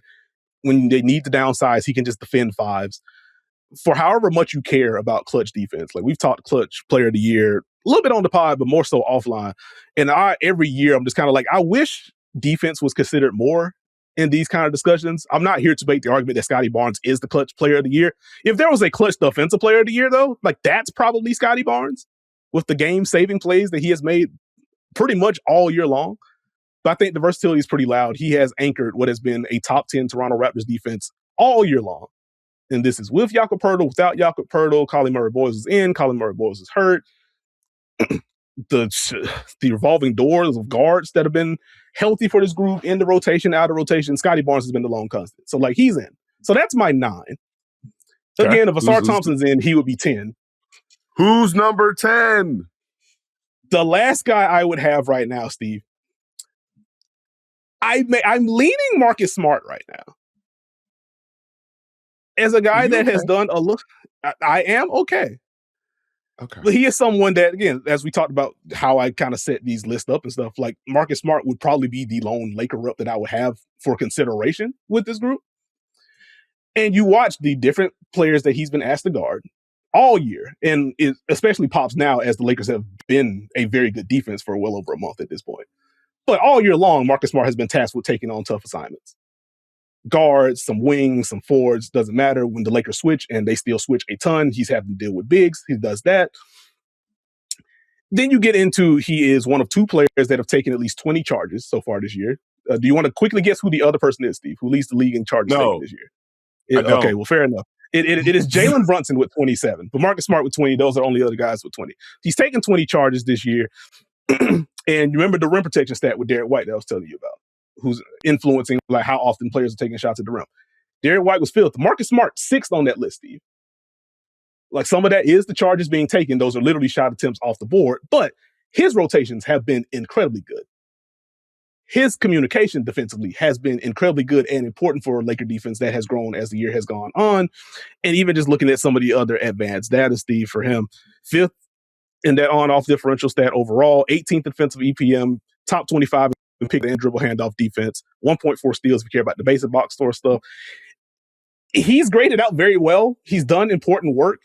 When they need to downsize, he can just defend fives. For however much you care about clutch defense, like we've talked clutch player of the year a little bit on the pod, but more so offline. And every year I'm just kind of like, I wish defense was considered more in these kind of discussions. I'm not here to make the argument that Scotty Barnes is the clutch player of the year. If there was a clutch defensive player of the year, though, like that's probably Scotty Barnes with the game-saving plays that he has made pretty much all year long. But I think the versatility is pretty loud. He has anchored what has been a top 10 Toronto Raptors defense all year long. And this is with Jakob Poeltl, without Jakob Poeltl. Colin Murray-Boyles is in. Colin Murray-Boyles is hurt. The revolving doors of guards that have been healthy for this group, in the rotation, out of rotation. Scotty Barnes has been the lone constant. So, like, he's in. So that's my 9. Okay. Again, if Asar Thompson's in, he would be 10. Who's number 10? The last guy I would have right now, Steve, I'm leaning Marcus Smart right now. As a guy that has done a look, I am okay. Okay. But he is someone that, again, as we talked about how I kind of set these lists up and stuff, like Marcus Smart would probably be the lone Laker rep that I would have for consideration with this group. And you watch the different players that he's been asked to guard all year. And it especially pops now as the Lakers have been a very good defense for well over a month at this point. But all year long, Marcus Smart has been tasked with taking on tough assignments. Guards, some wings, some forwards, doesn't matter. When the Lakers switch, and they still switch a ton, he's having to deal with bigs. He does that. Then you get into, he is one of 2 players that have taken at least 20 charges so far this year. Do you want to quickly guess who the other person is, Steve, who leads the league in charges taken this year? Okay, well, fair enough. It is Jalen Brunson with 27, but Marcus Smart with 20. Those are only other guys with 20. He's taken 20 charges this year. And you remember the rim protection stat with Derek White that I was telling you about, who's influencing like how often players are taking shots at the rim. Derek White was 5th. Marcus Smart 6th on that list, Steve. Like, some of that is the charges being taken. Those are literally shot attempts off the board, but his rotations have been incredibly good. His communication defensively has been incredibly good and important for Laker defense that has grown as the year has gone on. And even just looking at some of the other advanced data, Steve, for him, 5th in that on-off differential stat overall, 18th defensive EPM, top 25 in pick and dribble handoff defense, 1.4 steals if you care about the basic box score stuff. He's graded out very well. He's done important work.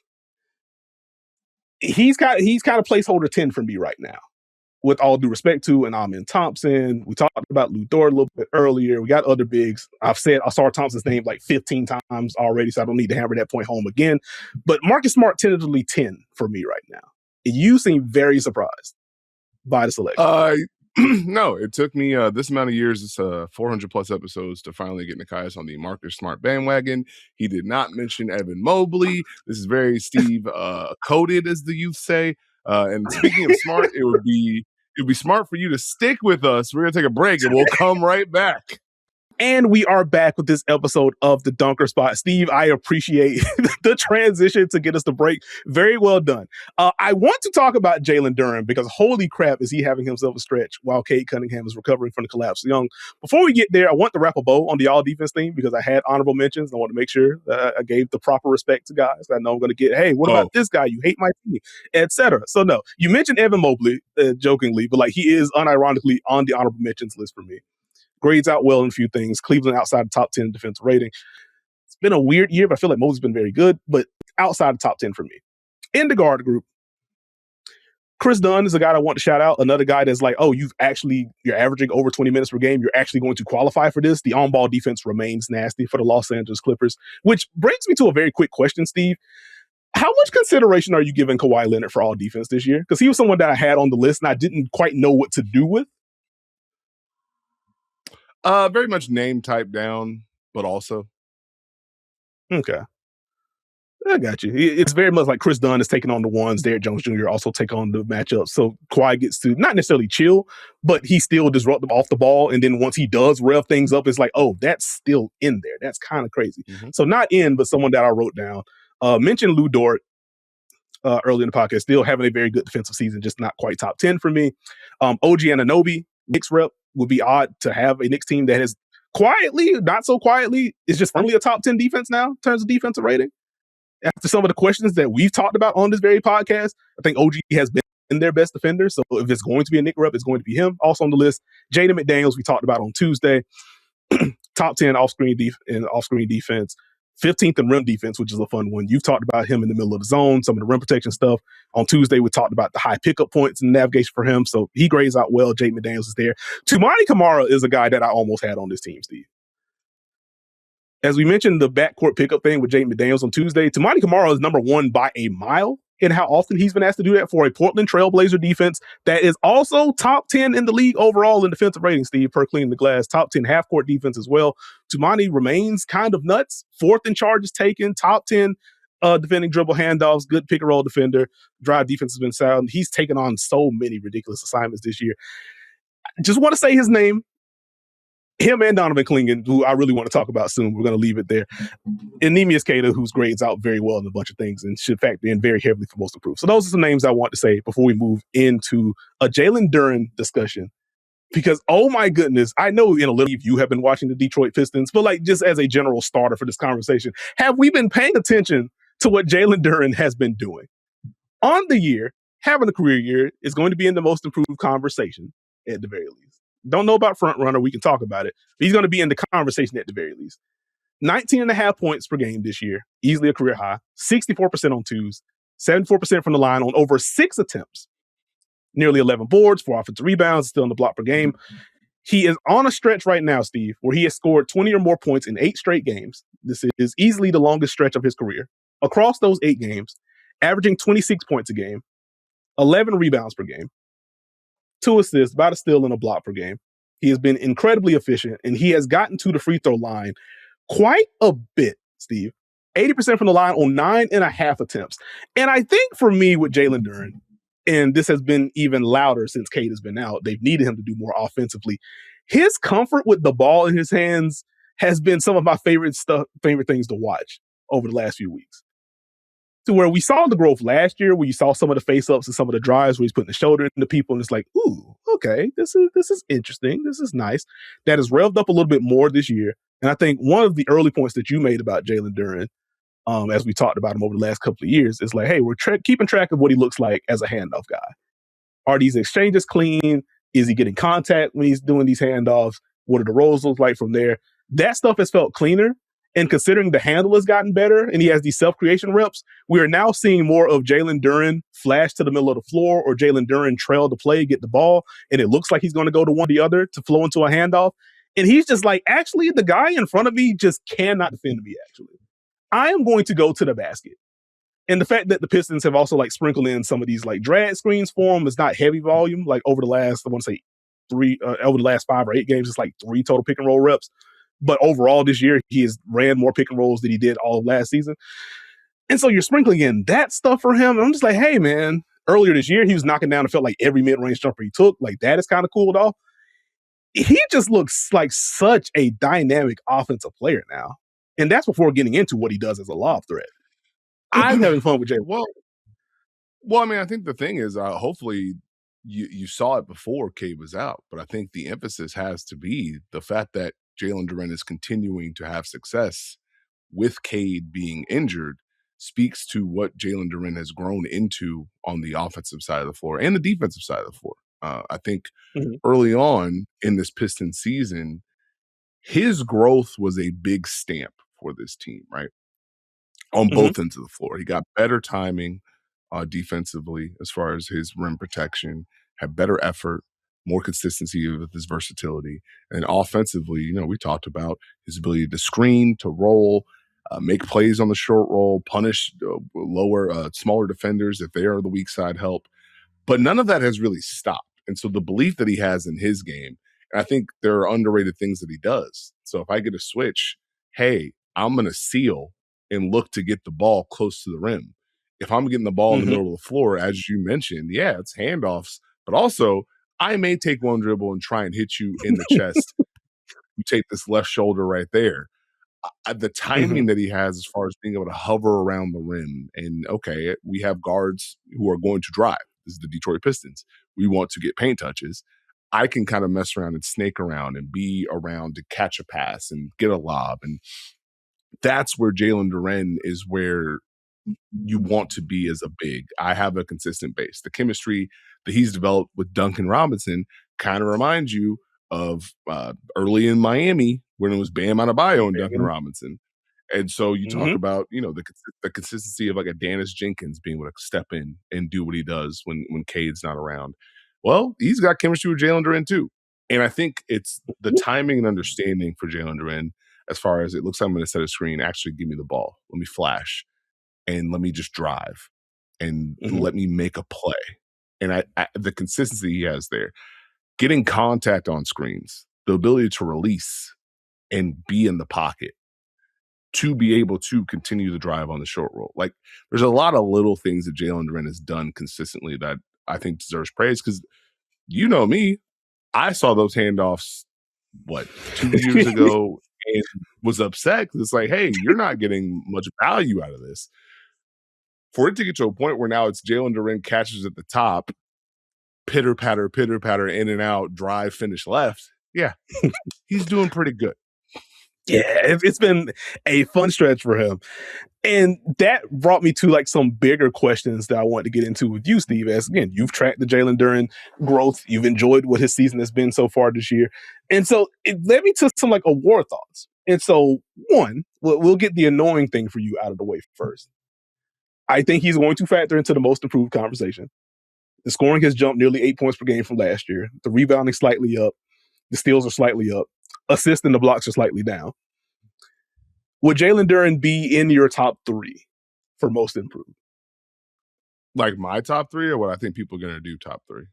He's kind of placeholder 10 for me right now, with all due respect to an Amen Thompson. We talked about Lou Dort a little bit earlier. We got other bigs. I've said Asar Thompson's name like 15 times already, so I don't need to hammer that point home again. But Marcus Smart tentatively 10 for me right now And you seem very surprised by the selection. No, it took me this amount of years, it's 400 plus episodes to finally get Nekias on the Marcus Smart bandwagon. He did not mention Evan Mobley. This is very Steve coded, as the youth say. And speaking of smart, it would be smart for you to stick with us. We're gonna take a break and we'll come right back. And we are back with this episode of The Dunker Spot. Steve, I appreciate the transition to get us the break. Very well done. I want to talk about Jalen Duren because holy crap is he having himself a stretch while Cade Cunningham is recovering from the collapse. Young, before we get there, I want to wrap a bow on the all-defense theme because I had honorable mentions. I want to make sure that I gave the proper respect to guys. I know I'm going to get, hey, what about this guy? You hate my team, etc. So no, you mentioned Evan Mobley jokingly, but like he is unironically on the honorable mentions list for me. Grades out well in a few things. Cleveland outside the top 10 defensive rating. It's been a weird year, but I feel like Mosley's been very good, but outside the top 10 for me. In the guard group, Chris Dunn is a guy I want to shout out. Another guy that's like, oh, you're averaging over 20 minutes per game. You're actually going to qualify for this. The on-ball defense remains nasty for the Los Angeles Clippers, which brings me to a very quick question, Steve. How much consideration are you giving Kawhi Leonard for all defense this year? Because he was someone that I had on the list and I didn't quite know what to do with. Very much name type down, but also. Okay. I got you. It's very much like Chris Dunn is taking on the ones. Derrick Jones Jr. also take on the matchup. So Kawhi gets to not necessarily chill, but he's still disruptive off the ball. And then once he does rev things up, it's like, oh, that's still in there. That's kind of crazy. Mm-hmm. So not in, but someone that I wrote down. Mentioned Lou Dort early in the podcast, still having a very good defensive season, just not quite top 10 for me. OG Anunoby, Knicks rep, would be odd to have a Knicks team that has quietly, not so quietly, is just only a top 10 defense now in terms of defensive rating. After some of the questions that we've talked about on this very podcast, I think OG has been their best defender. So if it's going to be a Knicks rep, it's going to be him. Also on the list, Jaden McDaniels, we talked about on Tuesday. Top 10 off-screen defense. 15th in rim defense, which is a fun one. You've talked about him in the middle of the zone, some of the rim protection stuff. On Tuesday, we talked about the high pickup points and navigation for him. So he grades out well. Jaden McDaniels is there. Toumani Camara is a guy that I almost had on this team, Steve. As we mentioned, the backcourt pickup thing with Jaden McDaniels on Tuesday, Toumani Camara is number one by a mile in how often he's been asked to do that for a Portland Trailblazer defense that is also top 10 in the league overall in defensive rating, Steve, per Cleaning the Glass. Top 10 half-court defense as well. Toumani remains kind of nuts. Fourth in charges taken. Top 10 defending dribble handoffs. Good pick-and-roll defender. Drive defense has been sound. He's taken on so many ridiculous assignments this year. Just want to say his name. Him and Donovan Clingan, who I really want to talk about soon. We're going to leave it there. And Nekias Cade, whose grades out very well in a bunch of things and should factor in very heavily for most improved. So those are some names I want to say before we move into a Jalen Duren discussion. Because, oh my goodness, I know in a little you have been watching the Detroit Pistons, but like just as a general starter for this conversation, have we been paying attention to what Jalen Duren has been doing? On the year, having a career year is going to be in the most improved conversation at the very least. Don't know about front runner. We can talk about it. But he's going to be in the conversation at the very least. 19.5 points per game this year. Easily a career high. 64% on twos. 74% from the line on over 6 attempts. Nearly 11 boards, 4 offensive rebounds, still in the block per game. He is on a stretch right now, Steve, where he has scored 20 or more points in 8 straight games. This is easily the longest stretch of his career. Across those 8 games, averaging 26 points a game, 11 rebounds per game, 2 assists, about a steal and a block per game. He has been incredibly efficient, and he has gotten to the free throw line quite a bit, Steve. 80% from the line on 9.5 attempts. And I think for me with Jalen Duren, and this has been even louder since Cade has been out, they've needed him to do more offensively. His comfort with the ball in his hands has been some of my favorite things to watch over the last few weeks. To where we saw the growth last year, where you saw some of the face-ups and some of the drives where he's putting the shoulder into people, and it's like, ooh, okay, this is interesting. This is nice. That has revved up a little bit more this year. And I think one of the early points that you made about Jalen Duren, as we talked about him over the last couple of years, is like, hey, we're keeping track of what he looks like as a handoff guy. Are these exchanges clean? Is he getting contact when he's doing these handoffs? What are the roles look like from there? That stuff has felt cleaner. And considering the handle has gotten better and he has these self-creation reps, we are now seeing more of Jalen Duren flash to the middle of the floor or Jalen Duren trail to play, get the ball, and it looks like he's going to go to one or the other to flow into a handoff. And he's just like, actually, the guy in front of me just cannot defend me, actually. I am going to go to the basket. And the fact that the Pistons have also like sprinkled in some of these like drag screens for him is not heavy volume. Like over the last, I want to say over the last 5 or 8 games, it's like 3 total pick and roll reps. But overall this year, he has ran more pick and rolls than he did all of last season. And so you're sprinkling in that stuff for him. And I'm just like, hey, man, earlier this year, he was knocking down, it felt like every mid-range jumper he took. Like that is kind of cooled off. He just looks like such a dynamic offensive player now. And that's before getting into what he does as a lob threat. I'm having fun with Jalen. Well, I mean, I think the thing is, hopefully you saw it before Cade was out, but I think the emphasis has to be the fact that Jalen Duren is continuing to have success with Cade being injured speaks to what Jalen Duren has grown into on the offensive side of the floor and the defensive side of the floor. I think early on in this Pistons season, his growth was a big stamp for this team, right? On both ends of the floor. He got better timing defensively as far as his rim protection, had better effort, more consistency with his versatility. And offensively, you know, we talked about his ability to screen, to roll, make plays on the short roll, punish smaller defenders if they are the weak side help. But none of that has really stopped. And so the belief that he has in his game, and I think there are underrated things that he does. So if I get a switch, hey, I'm going to seal and look to get the ball close to the rim. If I'm getting the ball in the middle of the floor, as you mentioned, yeah, it's handoffs, but also I may take one dribble and try and hit you in the chest. You take this left shoulder right there. The timing that he has as far as being able to hover around the rim, and okay, we have guards who are going to drive. This is the Detroit Pistons. We want to get paint touches. I can kind of mess around and snake around and be around to catch a pass and get a lob. And that's where Jalen Duren is where you want to be as a big. I have a consistent base. The chemistry that he's developed with Duncan Robinson kind of reminds you of early in Miami when it was Bam Adebayo and Duncan Robinson. And so you talk about, you know, the consistency of like a Dennis Jenkins being able to step in and do what he does when Cade's not around. Well, he's got chemistry with Jalen Duren too. And I think it's the timing and understanding for Jalen Duren as far as it looks like I'm going to set a screen, actually give me the ball. Let me flash and let me just drive and let me make a play. And the consistency he has there, getting contact on screens, the ability to release and be in the pocket, to be able to continue to drive on the short roll. Like there's a lot of little things that Jalen Duren has done consistently that I think deserves praise because you know me, I saw those handoffs, 2 years ago and was upset because it's like, hey, you're not getting much value out of this. For it to get to a point where now it's Jalen Duren catches at the top, pitter patter, in and out, drive, finish left. Yeah, he's doing pretty good. Yeah, it's been a fun stretch for him. And that brought me to like some bigger questions that I want to get into with you, Steve. As again, you've tracked the Jalen Duren growth. You've enjoyed what his season has been so far this year. And so it led me to some like award thoughts. And so one, we'll get the annoying thing for you out of the way first. I think he's going to factor into the most improved conversation. The scoring has jumped nearly 8 points per game from last year. The rebounding slightly up. The steals are slightly up. Assists and the blocks are slightly down. Would Jalen Duren be in your top 3 for most improved? Like my top 3 or what I think people are going to do top 3?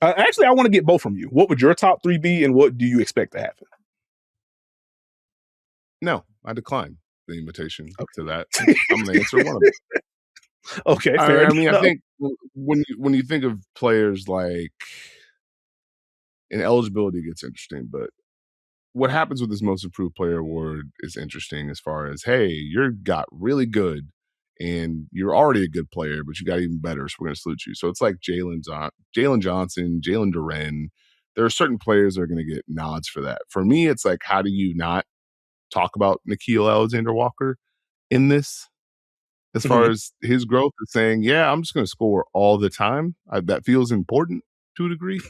Actually, I want to get both from you. What would your top 3 be and what do you expect to happen? No, I decline the invitation to that. I'm going to answer one of them. Okay, fair enough. I mean, I think when you think of players like, and eligibility gets interesting, but what happens with this most improved player award is interesting as far as, hey, you got really good and you're already a good player, but you got even better, so we're going to salute you. So it's like Jalen Johnson, Jalen Duren. There are certain players that are going to get nods for that. For me, it's like, how do you not talk about Nickeil Alexander-Walker in this? As far as his growth is saying, yeah, I'm just going to score all the time. That feels important to a degree.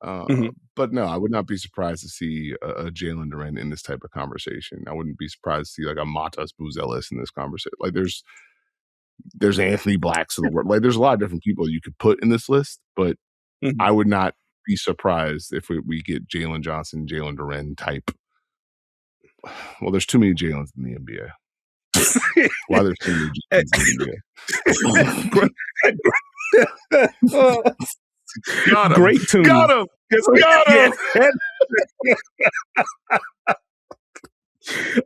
But no, I would not be surprised to see a Jalen Duren in this type of conversation. I wouldn't be surprised to see like a Matas Buzelis in this conversation. Like there's Anthony Blacks of the world. Like there's a lot of different people you could put in this list, but I would not be surprised if we get Jalen Johnson, Jalen Duren type. Well, there's too many Jalens in the NBA. Why there's so many Jordans in the NBA. Got him. Great tune. Got him. Got him.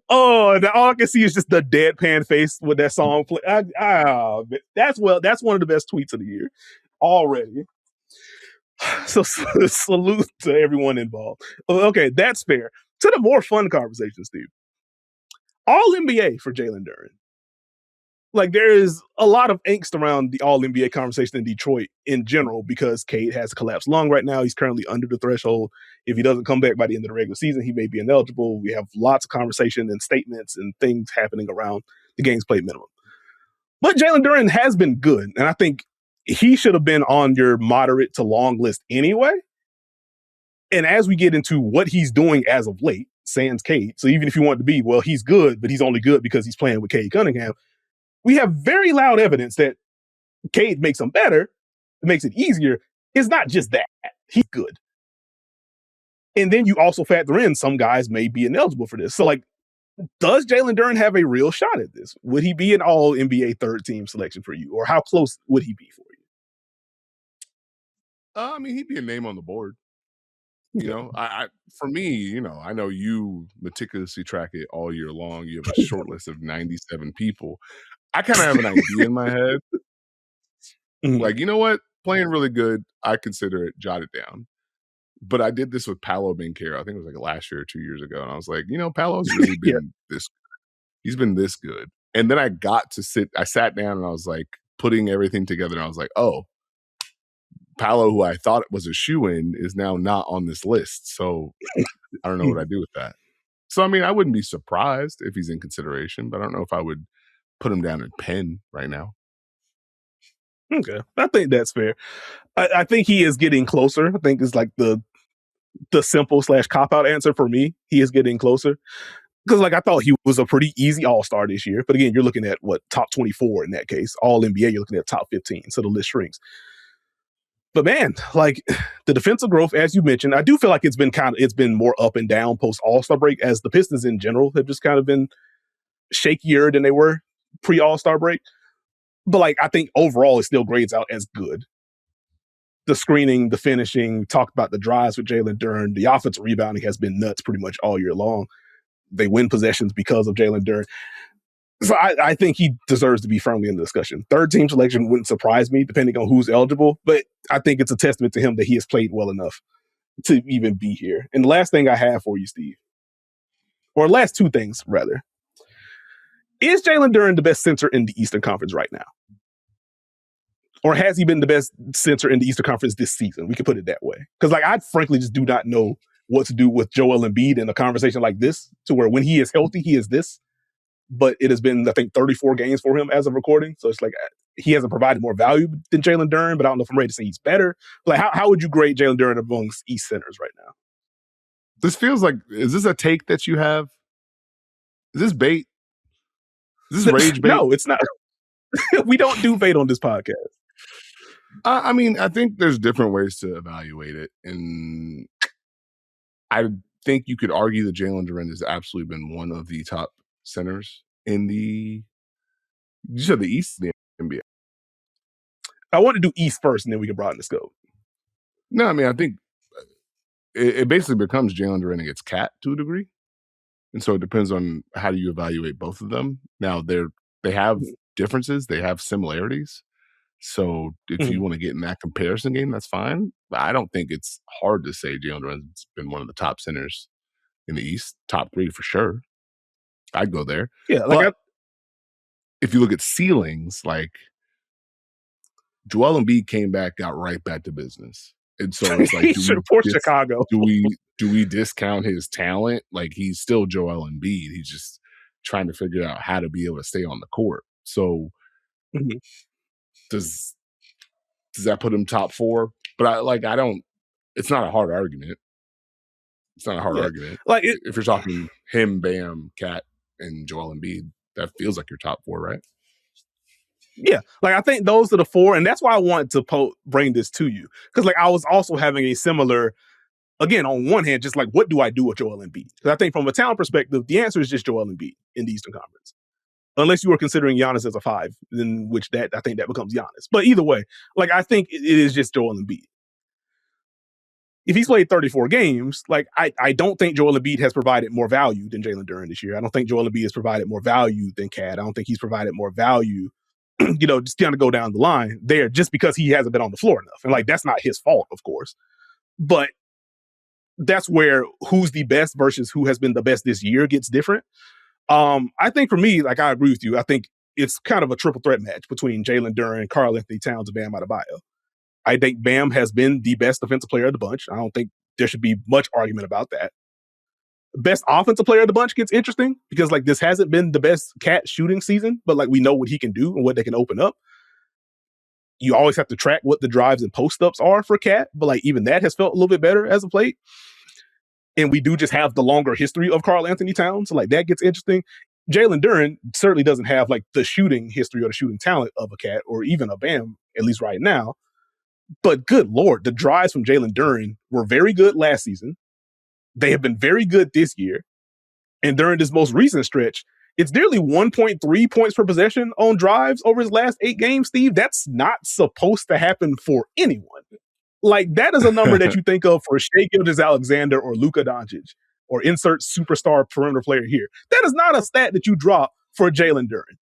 Oh, all I can see is just the deadpan face with that song play. That's one of the best tweets of the year already. So salute to everyone involved. Okay, that's fair. To the more fun conversation, Steve. All NBA for Jalen Duren. Like, there is a lot of angst around the All NBA conversation in Detroit in general because Cade has a collapsed lung right now. He's currently under the threshold. If he doesn't come back by the end of the regular season, he may be ineligible. We have lots of conversation and statements and things happening around the games played minimum. But Jalen Duren has been good, and I think he should have been on your moderate to long list anyway. And as we get into what he's doing as of late, sans Cade, so even if you want to be, well, he's good, but he's only good because he's playing with Cade Cunningham, we have very loud evidence that Cade makes him better, it makes it easier. It's not just that. He's good. And then you also factor in some guys may be ineligible for this. So, like, does Jalen Duren have a real shot at this? Would he be an all-NBA third-team selection for you? Or how close would he be for you? I mean, he'd be a name on the board. You know, for me, I know you meticulously track it all year long. You have a short list of 97 people. I kind of have an idea in my head. Like, you know what? Playing really good. I consider it, jot it down. But I did this with Paolo Banchero. I think it was like last year or 2 years ago. And I was like, Paolo's really been this good. He's been this good. And then I sat down and I was like putting everything together. And I was like, oh, Paolo, who I thought was a shoo-in, is now not on this list. So I don't know what I do with that. So, I mean, I wouldn't be surprised if he's in consideration, but I don't know if I would put him down in pen right now. Okay. I think that's fair. I think he is getting closer. I think it's like the simple / cop-out answer for me. He is getting closer. Because, like, I thought he was a pretty easy all-star this year. But again, you're looking at, top 24 in that case. All-NBA, you're looking at top 15. So the list shrinks. But man, like, the defensive growth, as you mentioned, I do feel like it's been more up and down post All-Star break, as the Pistons in general have just kind of been shakier than they were pre All-Star break. But like, I think overall it still grades out as good. The screening, the finishing, talked about the drives with Jalen Duren. The offensive rebounding has been nuts pretty much all year long. They win possessions because of Jalen Duren. So I think he deserves to be firmly in the discussion. Third team selection wouldn't surprise me, depending on who's eligible, but I think it's a testament to him that he has played well enough to even be here. And the last thing I have for you, Steve, or last two things, rather. Is Jalen Duren the best center in the Eastern Conference right now? Or has he been the best center in the Eastern Conference this season? We could put it that way. Because, like, I frankly just do not know what to do with Joel Embiid in a conversation like this, to where when he is healthy, he is this. But it has been, I think, 34 games for him as of recording. So it's like he hasn't provided more value than Jalen Duren, but I don't know if I'm ready to say he's better. Like, how would you grade Jalen Duren amongst East centers right now? This feels like, is this a take that you have? Is this bait? Is this rage bait? No, it's not. We don't do bait on this podcast. I mean, I think there's different ways to evaluate it. And I think you could argue that Jalen Duren has absolutely been one of the top centers in you said the East of the NBA. I want to do East first, and then we can broaden the scope. No, I mean, I think it basically becomes Jalen Duren against Cat to a degree. And so it depends on how do you evaluate both of them. Now, they have differences. They have similarities. So if you want to get in that comparison game, that's fine. But I don't think it's hard to say Jalen Duren's been one of the top centers in the East. Top 3 for sure. I'd go there. Yeah, like, if you look at ceilings, like Joel Embiid came back, got right back to business. And so it's like, Chicago. Do we discount his talent? Like, he's still Joel Embiid. He's just trying to figure out how to be able to stay on the court. So does that put him top 4? But I don't. It's not a hard argument. It's not a hard argument. Like, if you're talking him, Bam, Cat, and Joel Embiid, that feels like your top 4, right? Yeah, like, I think those are the 4, and that's why I wanted to bring this to you, because like I was also having a similar. Again, on one hand, just like, what do I do with Joel Embiid? Because I think from a talent perspective, the answer is just Joel Embiid in the Eastern Conference. unless you are considering Giannis as a 5, then I think that becomes Giannis. But either way, like I think it is just Joel Embiid. If he's played 34 games, like I don't think Joel Embiid has provided more value than Jalen Duren this year. I don't think Joel Embiid has provided more value than Cade. I don't think he's provided more value, just kind of go down the line there just because he hasn't been on the floor enough. And like, that's not his fault, of course. But that's where who's the best versus who has been the best this year gets different. I think for me, like I agree with you. I think it's kind of a triple threat match between Jalen Duren, Karl-Anthony Towns, and Bam Adebayo. I think Bam has been the best defensive player of the bunch. I don't think there should be much argument about that. Best offensive player of the bunch gets interesting because like this hasn't been the best Cat shooting season, but like we know what he can do and what they can open up. You always have to track what the drives and post-ups are for Cat, but like even that has felt a little bit better as of late. And we do just have the longer history of Karl-Anthony Towns, so like that gets interesting. Jalen Duren certainly doesn't have like the shooting history or the shooting talent of a Cat or even a Bam, at least right now. But good Lord, the drives from Jalen Duren were very good last season. They have been very good this year. And during this most recent stretch, it's nearly 1.3 points per possession on drives over his last 8 games, Steve. That's not supposed to happen for anyone. Like, that is a number that you think of for Shai Gilgeous-Alexander or Luka Doncic or insert superstar perimeter player here. That is not a stat that you drop for Jalen Duren.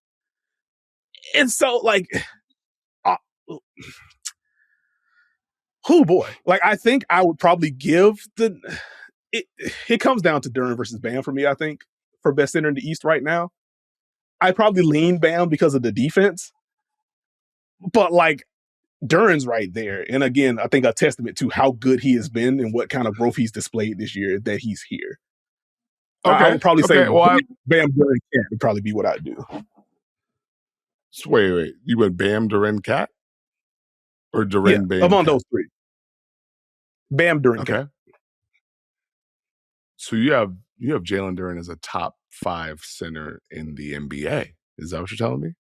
And so, like, oh boy. Like, I think I would probably give it comes down to Duren versus Bam for me, I think, for best center in the East right now. I'd probably lean Bam because of the defense. But like, Duren's right there. And again, I think a testament to how good he has been and what kind of growth he's displayed this year that he's here. Okay. I would probably say Bam, Duren, Cat would probably be what I'd do. So wait. You went Bam, Duren, Cat? Or Duren, Bam? Among those three. Bam, Duren, Cat. So you have Jalen Duren as a top 5 center in the NBA. Is that what you're telling me?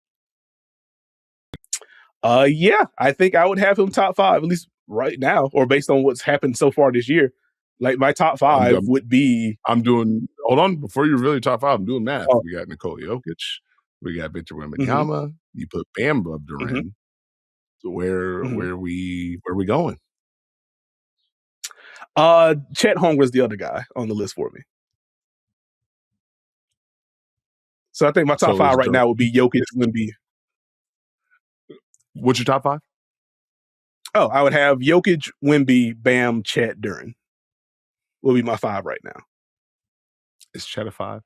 Yeah, I think I would have him top 5, at least right now, or based on what's happened so far this year. Like my top 5 would be. Hold on, before you really top 5, I'm doing math. We got Nikola Jokic, we got Victor Wembanyama. You put Bam above Duren. So where are we going? Chet Holmgren's the other guy on the list for me. So I think my top 5 right now would be Jokic, Wemby. What's your top 5? Oh, I would have Jokic, Wemby, Bam, Chet, Duren. Will be my 5 right now. Is Chet a 5?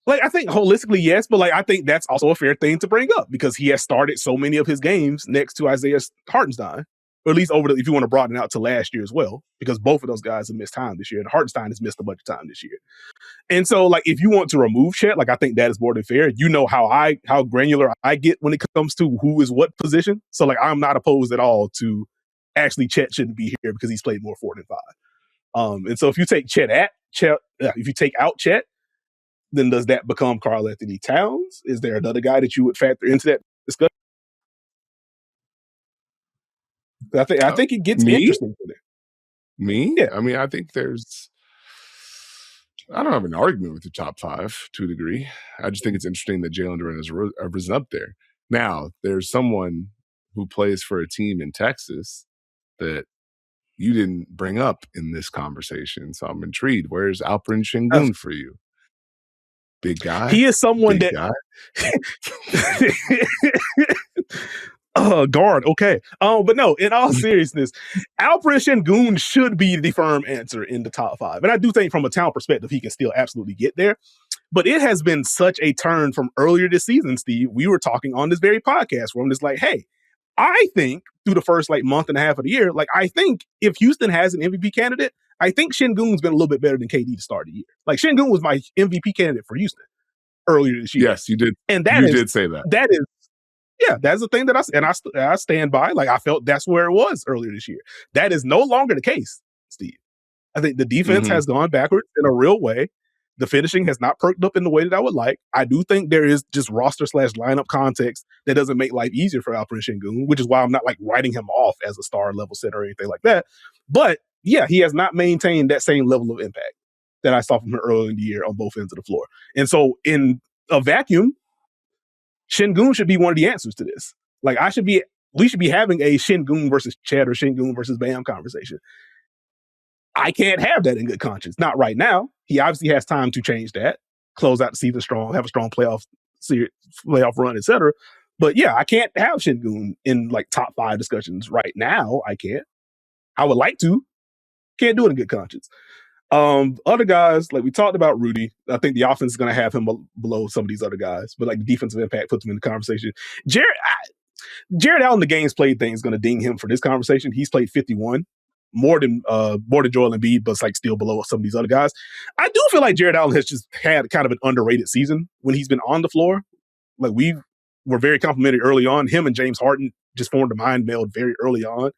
Like, I think holistically, yes, but like I think that's also a fair thing to bring up because he has started so many of his games next to Isaiah Hartenstein, or at least if you want to broaden it out to last year as well, because both of those guys have missed time this year, and Hartenstein has missed a bunch of time this year. And so, like, if you want to remove Chet, like I think that is more than fair. You know how granular I get when it comes to who is what position. So, like, I'm not opposed at all to actually Chet shouldn't be here because he's played more 4 than 5. And so if you take if you take out Chet, then does that become Karl-Anthony Towns? Is there another guy that you would factor into that discussion? I think it gets interesting for them. Me? Yeah. I mean, I think I don't have an argument with the top 5 to a degree. I just think it's interesting that Jalen Duren has risen up there. Now, there's someone who plays for a team in Texas that you didn't bring up in this conversation. So I'm intrigued. Where's Alperen Sengun for you? Big guy? He is someone guard, okay. But no, in all seriousness, Alperen Sengun should be the firm answer in the top 5. And I do think from a talent perspective, he can still absolutely get there. But it has been such a turn from earlier this season, Steve. We were talking on this very podcast where I'm just like, hey, I think through the first like month and a half of the year, like I think if Houston has an MVP candidate, I think Sengun's been a little bit better than KD to start the year. Like Sengun was my MVP candidate for Houston earlier this year. Yes, you did. And you did say that. That is, yeah, that's the thing that I stand by. Like I felt that's where it was earlier this year. That is no longer the case, Steve. I think the defense has gone backwards in a real way. The finishing has not perked up in the way that I would like. I do think there is just roster/lineup context that doesn't make life easier for Alperen Sengun, which is why I'm not like writing him off as a star level center or anything like that. But yeah, he has not maintained that same level of impact that I saw from him earlier in the year on both ends of the floor. And so in a vacuum, Şengün should be one of the answers to this. Like we should be having a Şengün versus Chet or Şengün versus Bam conversation. I can't have that in good conscience. Not right now. He obviously has time to change that, close out the season strong, have a strong playoff run, etc. But yeah, I can't have Şengün in like top 5 discussions right now. I can't. I would like to. Can't do it in good conscience. Other guys, like we talked about Rudy, I think the offense is going to have him below some of these other guys, but like the defensive impact puts him in the conversation. Jared Allen, the games played thing is going to ding him for this conversation. He's played 51, more than Joel Embiid, but it's like still below some of these other guys. I do feel like Jared Allen has just had kind of an underrated season when he's been on the floor. Like we were very complimentary early on. Him and James Harden just formed a mind meld very early on.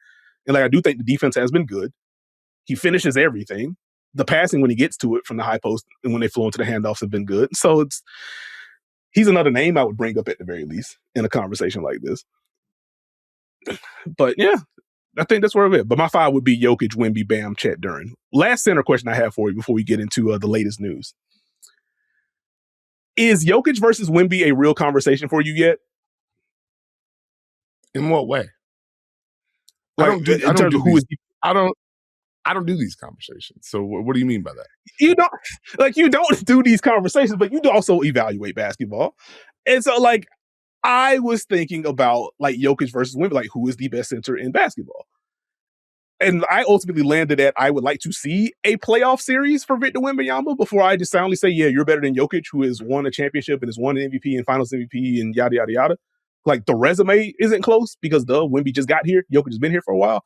And like I do think the defense has been good. He finishes everything. The passing when he gets to it from the high post and when they flow into the handoffs have been good. So he's another name I would bring up at the very least in a conversation like this. But yeah, I think that's where we're at. But my 5 would be Jokic, Wemby, Bam, Chet, Duren. Last center question I have for you before we get into the latest news. Is Jokic versus Wemby a real conversation for you yet? In what way? Like, I don't do these conversations. So what do you mean by that? You don't do these conversations, but you do also evaluate basketball. And so like I was thinking about like Jokic versus Wemby, like who is the best center in basketball? And I ultimately landed at I would like to see a playoff series for Victor Wembanyama before I just soundly say, yeah, you're better than Jokic, who has won a championship and has won an MVP and finals MVP and yada, yada, yada. Like the resume isn't close because Wemby just got here. Jokic has been here for a while.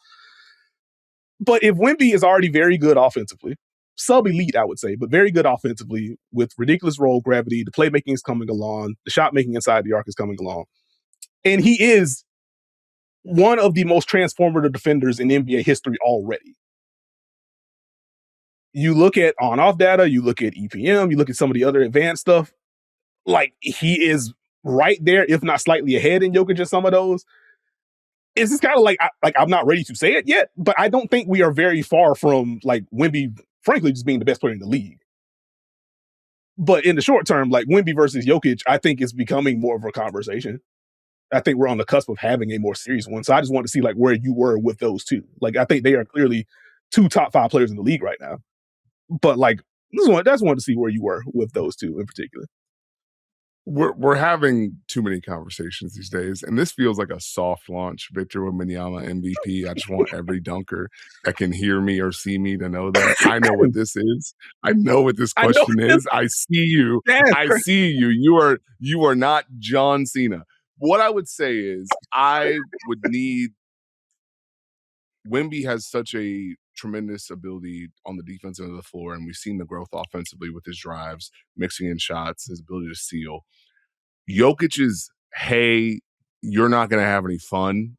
But if Wemby is already very good offensively, sub-elite, I would say, but very good offensively with ridiculous roll gravity, the playmaking is coming along, the shot making inside the arc is coming along. And he is one of the most transformative defenders in NBA history already. You look at on-off data, you look at EPM, you look at some of the other advanced stuff, like he is right there, if not slightly ahead in Jokic in some of those. It's just kind of like I'm not ready to say it yet, but I don't think we are very far from like Wemby, frankly, just being the best player in the league. But in the short term, like Wemby versus Jokic, I think is becoming more of a conversation. I think we're on the cusp of having a more serious one. So I just want to see like where you were with those two. Like I think they are clearly 2 top 5 players in the league right now. But like I just wanted to see where you were with those two in particular. We're having too many conversations these days, and this feels like a soft launch Victor Wembanyama MVP. I just want every dunker that can hear me or see me to know that I know what this is. I know what this question is. I see you. I see you. You are not John Cena. What I would say is I would need Wemby has such a tremendous ability on the defensive end of the floor, and we've seen the growth offensively with his drives, mixing in shots, his ability to steal. Jokic's, hey, you're not going to have any fun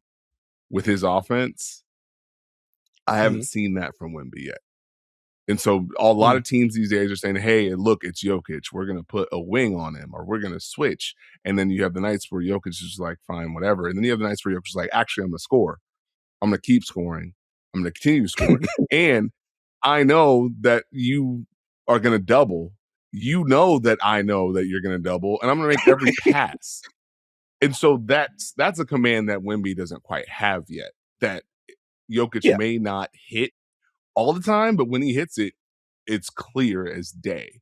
with his offense. I haven't seen that from Wemby yet. And so a lot of teams these days are saying, hey, look, it's Jokic. We're going to put a wing on him or we're going to switch. And then you have the nights where Jokic is just like, fine, whatever. And then you have the nights where Jokic is like, actually, I'm going to score. I'm going to keep scoring. I'm going to continue scoring. And I know that you are going to double. You know that I know that you're going to double. And I'm going to make every pass. And so that's a command that Wemby doesn't quite have yet. That Jokic may not hit all the time, but when he hits it, it's clear as day.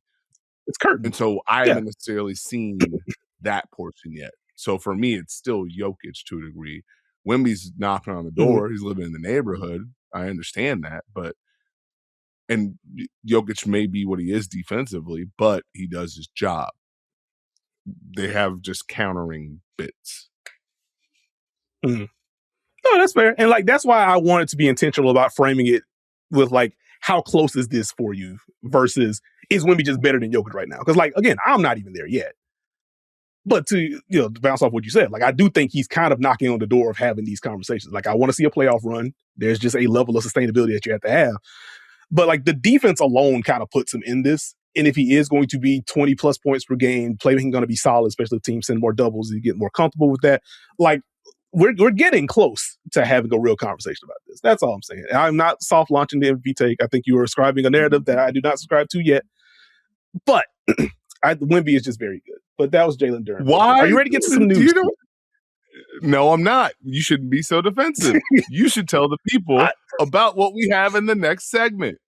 It's curtain. And so I haven't necessarily seen that portion yet. So for me, it's still Jokic to a degree. Wemby's knocking on the door. He's living in the neighborhood. I understand that. And Jokic may be what he is defensively, but he does his job. They have just countering bits. No, that's fair. And like, that's why I wanted to be intentional about framing it with like, how close is this for you versus is Wemby just better than Jokic right now? Because like, again, I'm not even there yet. But to bounce off what you said, like I do think he's kind of knocking on the door of having these conversations. Like I want to see a playoff run. There's just a level of sustainability that you have to have. But like the defense alone kind of puts him in this. And if he is going to be 20 plus points per game, playmaking going to be solid, especially if teams send more doubles, you get more comfortable with that. Like we're getting close to having a real conversation about this. That's all I'm saying. I'm not soft launching the MVP take. I think you are ascribing a narrative that I do not subscribe to yet. But Wemby is just very good. But that was Jalen Duren. Why? Are you ready to get to some news? No, I'm not. You shouldn't be so defensive. You should tell the people about what we have in the next segment.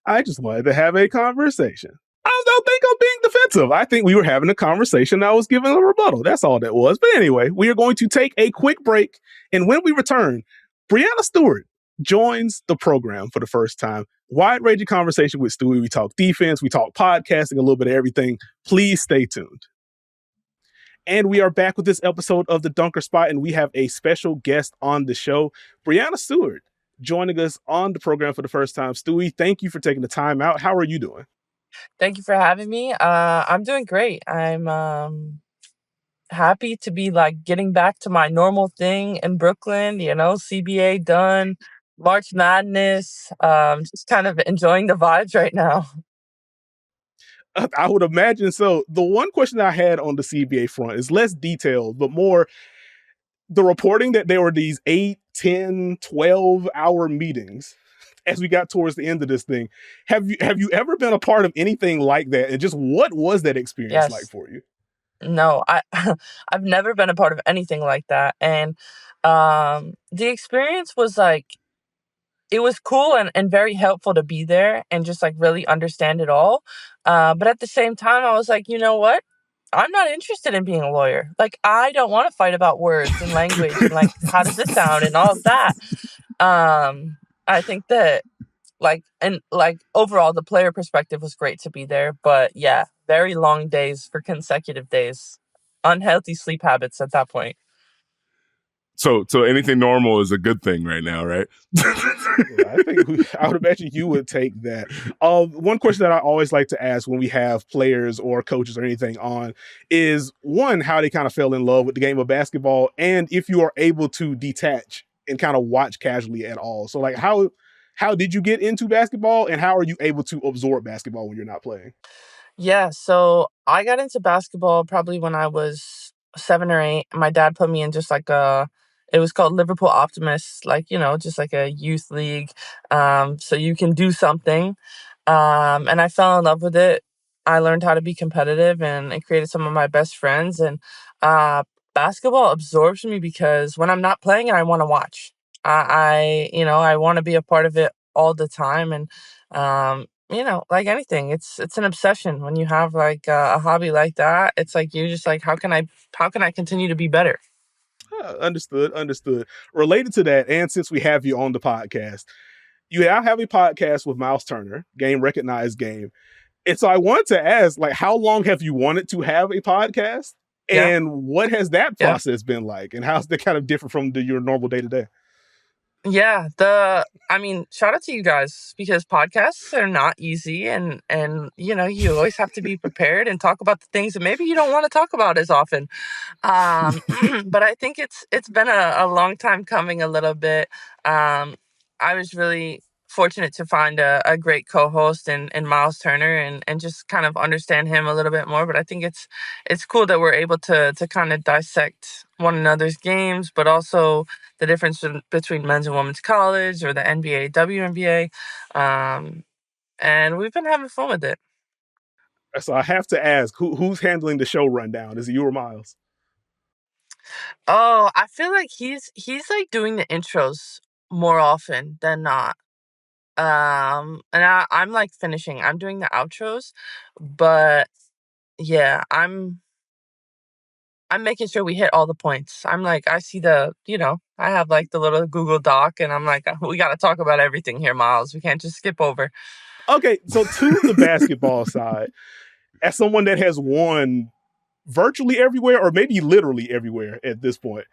I just wanted to have a conversation. I don't think I'm being defensive. I think we were having a conversation. I was giving a rebuttal. That's all that was. But anyway, we are going to take a quick break. And when we return, Breanna Stewart joins the program for the first time. Wide-ranging conversation with Stewie. We talk defense. We talk podcasting, a little bit of everything. Please stay tuned. And we are back with this episode of The Dunker Spot, and we have a special guest on the show, Breanna Stewart, joining us on the program for the first time. Stewie, thank you for taking the time out. How are you doing? Thank you for having me. I'm doing great. I'm happy to be getting back to my normal thing in Brooklyn, CBA done, March Madness, just kind of enjoying the vibes right now. I would imagine so. The one question I had on the CBA front is less detailed, but more the reporting that there were these 8, 10, 12-hour meetings as we got towards the end of this thing. Have you ever been a part of anything like that? And just what was that experience like for you? No, I've never been a part of anything like that. And the experience was it was cool and very helpful to be there and just really understand it all. But at the same time, I was like, you know what? I'm not interested in being a lawyer. I don't want to fight about words and language and how does this sound and all of that. I think that overall the player perspective was great to be there, but yeah, very long days for consecutive days, unhealthy sleep habits at that point. So anything normal is a good thing right now, right? I think I would imagine you would take that. One question that I always like to ask when we have players or coaches or anything on is, one, how they kind of fell in love with the game of basketball, and if you are able to detach and kind of watch casually at all. So how did you get into basketball, and how are you able to absorb basketball when you're not playing? Yeah, so I got into basketball probably when I was 7 or 8. My dad put me in just it was called Liverpool Optimists, just a youth league. So you can do something. And I fell in love with it. I learned how to be competitive, and it created some of my best friends. And basketball absorbs me because when I'm not playing it, I want to watch. I want to be a part of it all the time. And like anything, it's an obsession. When you have a hobby like that, it's you're just how can I continue to be better? Understood. Related to that, and since we have you on the podcast, you now have a podcast with Miles Turner, Game Recognized Game. And so I wanted to ask, how long have you wanted to have a podcast? And what has that process been like? And how's that kind of different from your normal day-to-day? Yeah, shout out to you guys, because podcasts are not easy, and you always have to be prepared and talk about the things that maybe you don't want to talk about as often. But I think it's been a long time coming a little bit. I was really fortunate to find a great co-host in Miles Turner, and just kind of understand him a little bit more. But I think it's cool that we're able to kind of dissect one another's games, but also the difference between men's and women's college, or the NBA, WNBA. And we've been having fun with it. So I have to ask, who's handling the show rundown? Is it you or Miles? Oh, I feel like he's doing the intros more often than not. And I'm finishing. I'm doing the outros, but yeah, I'm making sure we hit all the points. I see I have the little Google Doc, and I'm we got to talk about everything here, Miles. We can't just skip over. Okay, so to the basketball side, as someone that has won virtually everywhere, or maybe literally everywhere at this point,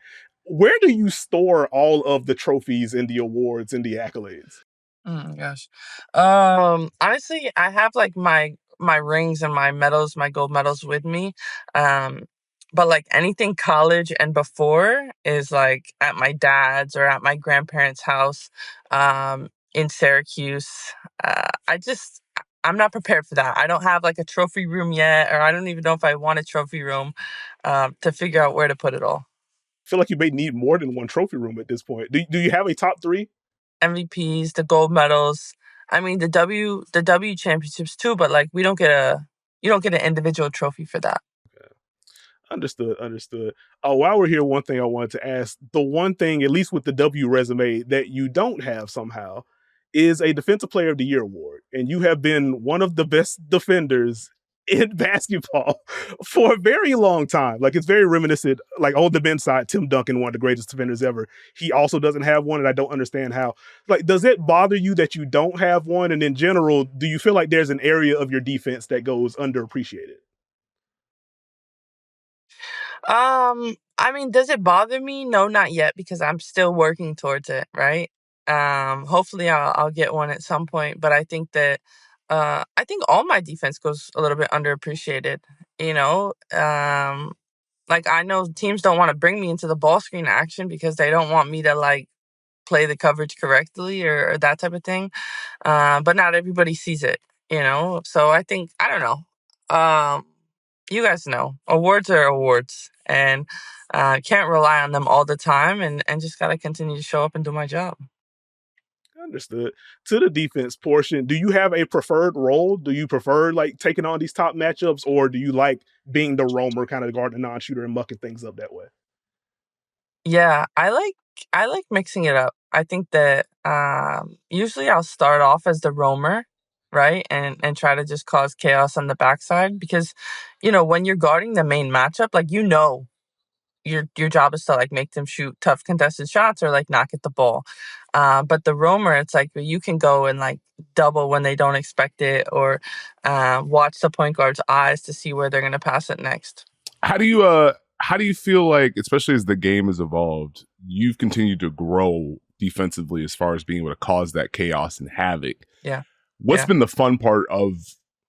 where do you store all of the trophies and the awards and the accolades? Gosh. Honestly, I have my rings and my medals, my gold medals with me. But anything college and before is at my dad's or at my grandparents' house in Syracuse. I just I'm not prepared for that. I don't have like a trophy room yet, or I don't even know if I want a trophy room to figure out where to put it all. I feel like you may need more than one trophy room at this point. Do you have a top 3? MVPs, the gold medals. I mean the W championships too, but like you don't get an individual trophy for that. Understood. While we're here, one thing I wanted to ask, the one thing, at least with the W resume, that you don't have somehow is a Defensive Player of the Year award. And you have been one of the best defenders in basketball for a very long time. Like, it's very reminiscent, like on the men's side, Tim Duncan, one of the greatest defenders ever. He also doesn't have one, and I don't understand how. Like, does it bother you that you don't have one? And in general, do you feel like there's an area of your defense that goes underappreciated? I mean, does it bother me? No, not yet, because I'm still working towards it, right? Hopefully I'll get one at some point, but I think that I think all my defense goes a little bit underappreciated, you know? Like I know teams don't want to bring me into the ball screen action because they don't want me to like play the coverage correctly or that type of thing. But not everybody sees it, you know? So I think, I don't know. You guys know awards are awards, and can't rely on them all the time, and just got to continue to show up and do my job. Understood. To the defense portion, do you have a preferred role? Do you prefer like taking on these top matchups, or do you like being the roamer, kind of guarding the non-shooter and mucking things up that way? Yeah, I like mixing it up. I think that usually I'll start off as the roamer, right, and try to just cause chaos on the backside because, when you're guarding the main matchup, like your job is to like make them shoot tough contested shots or like not get the ball. But the roamer, it's like you can go and like double when they don't expect it, or watch the point guard's eyes to see where they're going to pass it next. How do you feel like, especially as the game has evolved, you've continued to grow defensively as far as being able to cause that chaos and havoc? Yeah. What's been the fun part of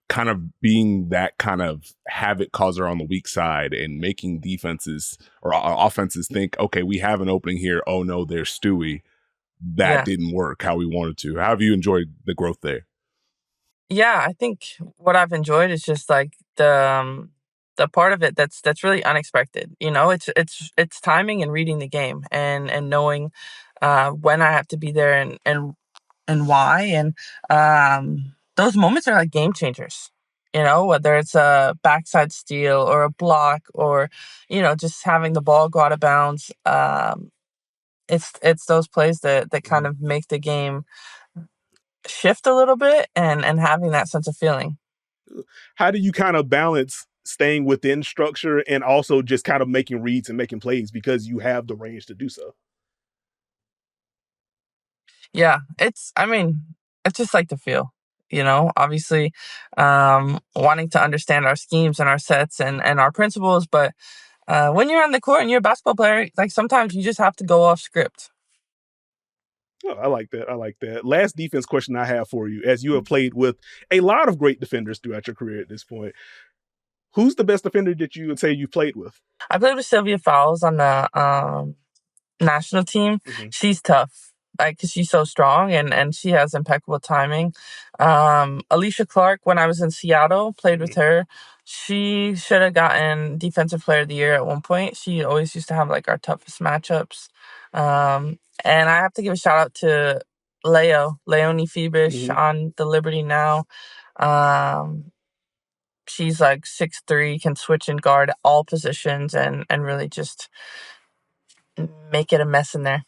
kind of being that kind of havoc causer on the weak side and making defenses or offenses think, okay, we have an opening here. Oh no, there's Stewie. That didn't work how we wanted to. How have you enjoyed the growth there? Yeah, I think what I've enjoyed is just like the part of it that's really unexpected. It's timing and reading the game and knowing when I have to be there and why. And those moments are like game changers. Whether it's a backside steal or a block or just having the ball go out of bounds. It's those plays that kind of make the game shift a little bit and having that sense of feeling. How do you kind of balance staying within structure and also just kind of making reads and making plays because you have the range to do so? Yeah, it's just like the feel, obviously, wanting to understand our schemes and our sets and our principles. But when you're on the court and you're a basketball player, like sometimes you just have to go off script. Oh, I like that. Last defense question I have for you, as you have played with a lot of great defenders throughout your career at this point, who's the best defender that you would say you played with? I played with Sylvia Fowles on the national team. Mm-hmm. She's tough, like, because she's so strong and she has impeccable timing. Alicia Clark, when I was in Seattle, played with her. She should have gotten Defensive Player of the Year at one point. She always used to have like our toughest matchups. And I have to give a shout out to Leonie Febish on the Liberty now. She's like 6'3", can switch and guard all positions and really just make it a mess in there.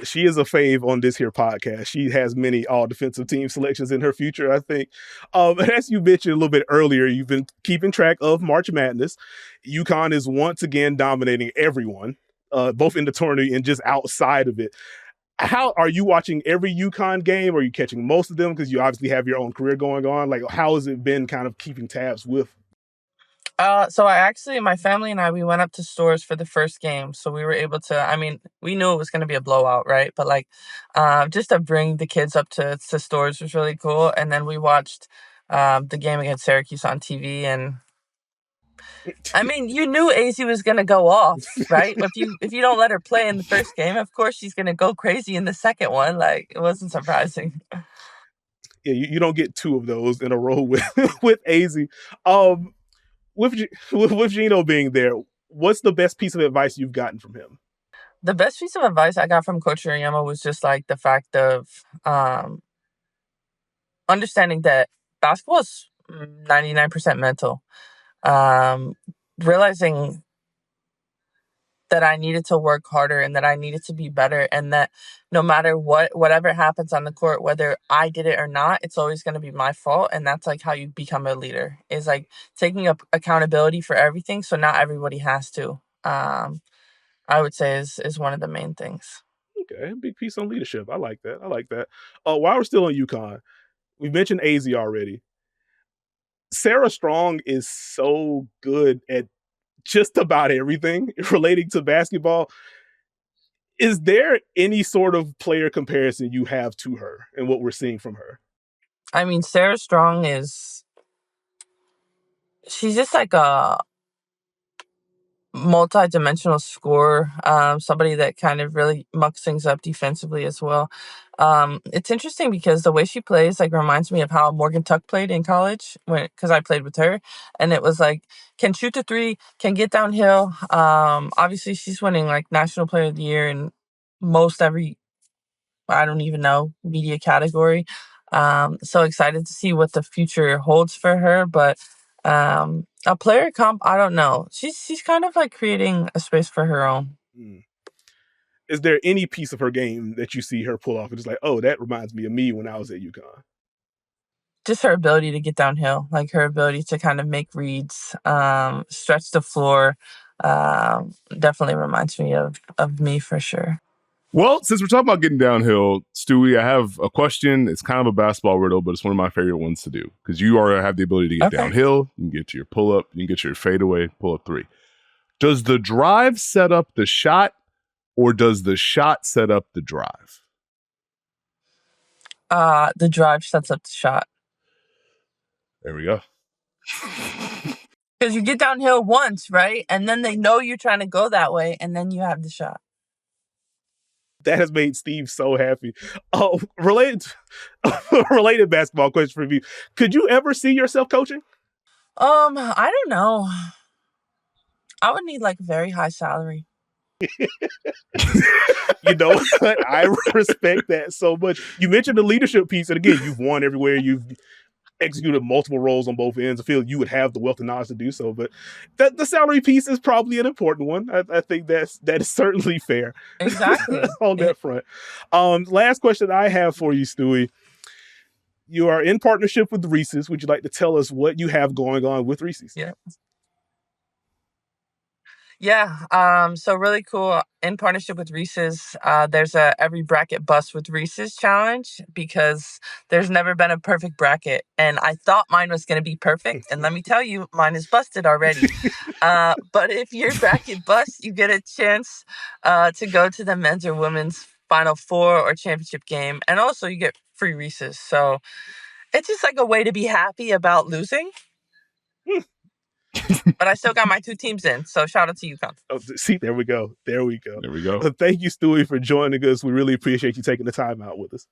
She is a fave on this here podcast. She has many all defensive team selections in her future, I think. As you mentioned a little bit earlier, you've been keeping track of March Madness. UConn is once again dominating everyone, both in the tournament and just outside of it. How are you watching every UConn game? Are you catching most of them? Because you obviously have your own career going on. Like, how has it been kind of keeping tabs with? So my family and we went up to Stores for the first game. So we were able to, we knew it was going to be a blowout, right? But just to bring the kids up to Stores was really cool. And then we watched the game against Syracuse on TV. And you knew AZ was going to go off, right? If you don't let her play in the first game, of course she's going to go crazy in the second one. Like, it wasn't surprising. Yeah, you don't get two of those in a row with with AZ. With Gino being there, what's the best piece of advice you've gotten from him? The best piece of advice I got from Coach Uriyama was just like the fact of understanding that basketball is 99% mental. Realizing that I needed to work harder and that I needed to be better, and that no matter whatever happens on the court, whether I did it or not, it's always going to be my fault. And that's like how you become a leader, is like taking up accountability for everything. So not everybody has to, I would say is one of the main things. Okay, big piece on leadership. I like that. While we're still on UConn, we mentioned AZ already. Sarah Strong is so good at just about everything relating to basketball. Is there any sort of player comparison you have to her and what we're seeing from her? I mean, Sarah Strong she's just like a multi-dimensional scorer, somebody that kind of really mucks things up defensively as well. It's interesting because the way she plays like reminds me of how Morgan Tuck played in college, because I played with her, and it was like, can shoot the three, can get downhill. Obviously she's winning like National Player of the Year in most every, I don't even know, media category. So excited to see what the future holds for her, but a player comp, I don't know. She's kind of like creating a space for her own. Is there any piece of her game that you see her pull off and it's like, oh, that reminds me of me when I was at UConn? Just her ability to get downhill, like her ability to kind of make reads, stretch the floor, definitely reminds me of me for sure. Well, since we're talking about getting downhill, Stewie, I have a question. It's kind of a basketball riddle, but it's one of my favorite ones to do because you have the ability to get downhill. You can get to your pull-up. You can get to your fadeaway, pull-up three. Does the drive set up the shot, or does the shot set up the drive? The drive sets up the shot. There we go. Because you get downhill once, right? And then they know you're trying to go that way, and then you have the shot. That has made Steve so happy. Oh, related basketball question for you. Could you ever see yourself coaching? I don't know. I would need like a very high salary. You know what? I respect that so much. You mentioned the leadership piece, and again, you've won everywhere. You've executed multiple roles on both ends. I feel you would have the wealth and knowledge to do so, but the salary piece is probably an important one. I think that is certainly fair. Exactly. On that front. Last question I have for you, Stewie. You are in partnership with Reese's. Would you like to tell us what you have going on with Reese's? Yeah. So really cool. In partnership with Reese's, there's a every bracket bust with Reese's challenge, because there's never been a perfect bracket. And I thought mine was going to be perfect. And let me tell you, mine is busted already. But if your bracket busts, you get a chance to go to the men's or women's Final Four or championship game. And also you get free Reese's. So it's just like a way to be happy about losing. But I still got my two teams in, so shout out to UConn. Oh, see, there we go. There we go. Thank you, Stewie, for joining us. We really appreciate you taking the time out with us.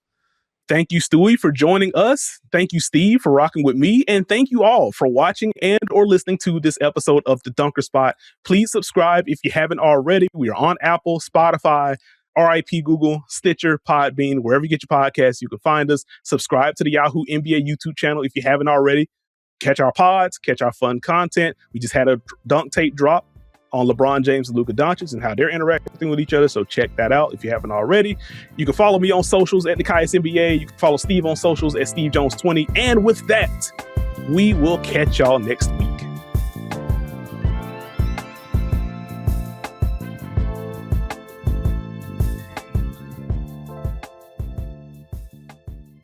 Thank you, Stewie, for joining us. Thank you, Steve, for rocking with me. And thank you all for watching and or listening to this episode of The Dunker Spot. Please subscribe if you haven't already. We are on Apple, Spotify, RIP Google, Stitcher, Podbean, wherever you get your podcasts, you can find us. Subscribe to the Yahoo NBA YouTube channel if you haven't already. Catch our pods, catch our fun content. We just had a dunk tape drop on LeBron James and Luka Doncic and how they're interacting with each other. So check that out if you haven't already. You can follow me on socials at Nekias NBA. You can follow Steve on socials at Steve Jones 20. And with that, we will catch y'all next week.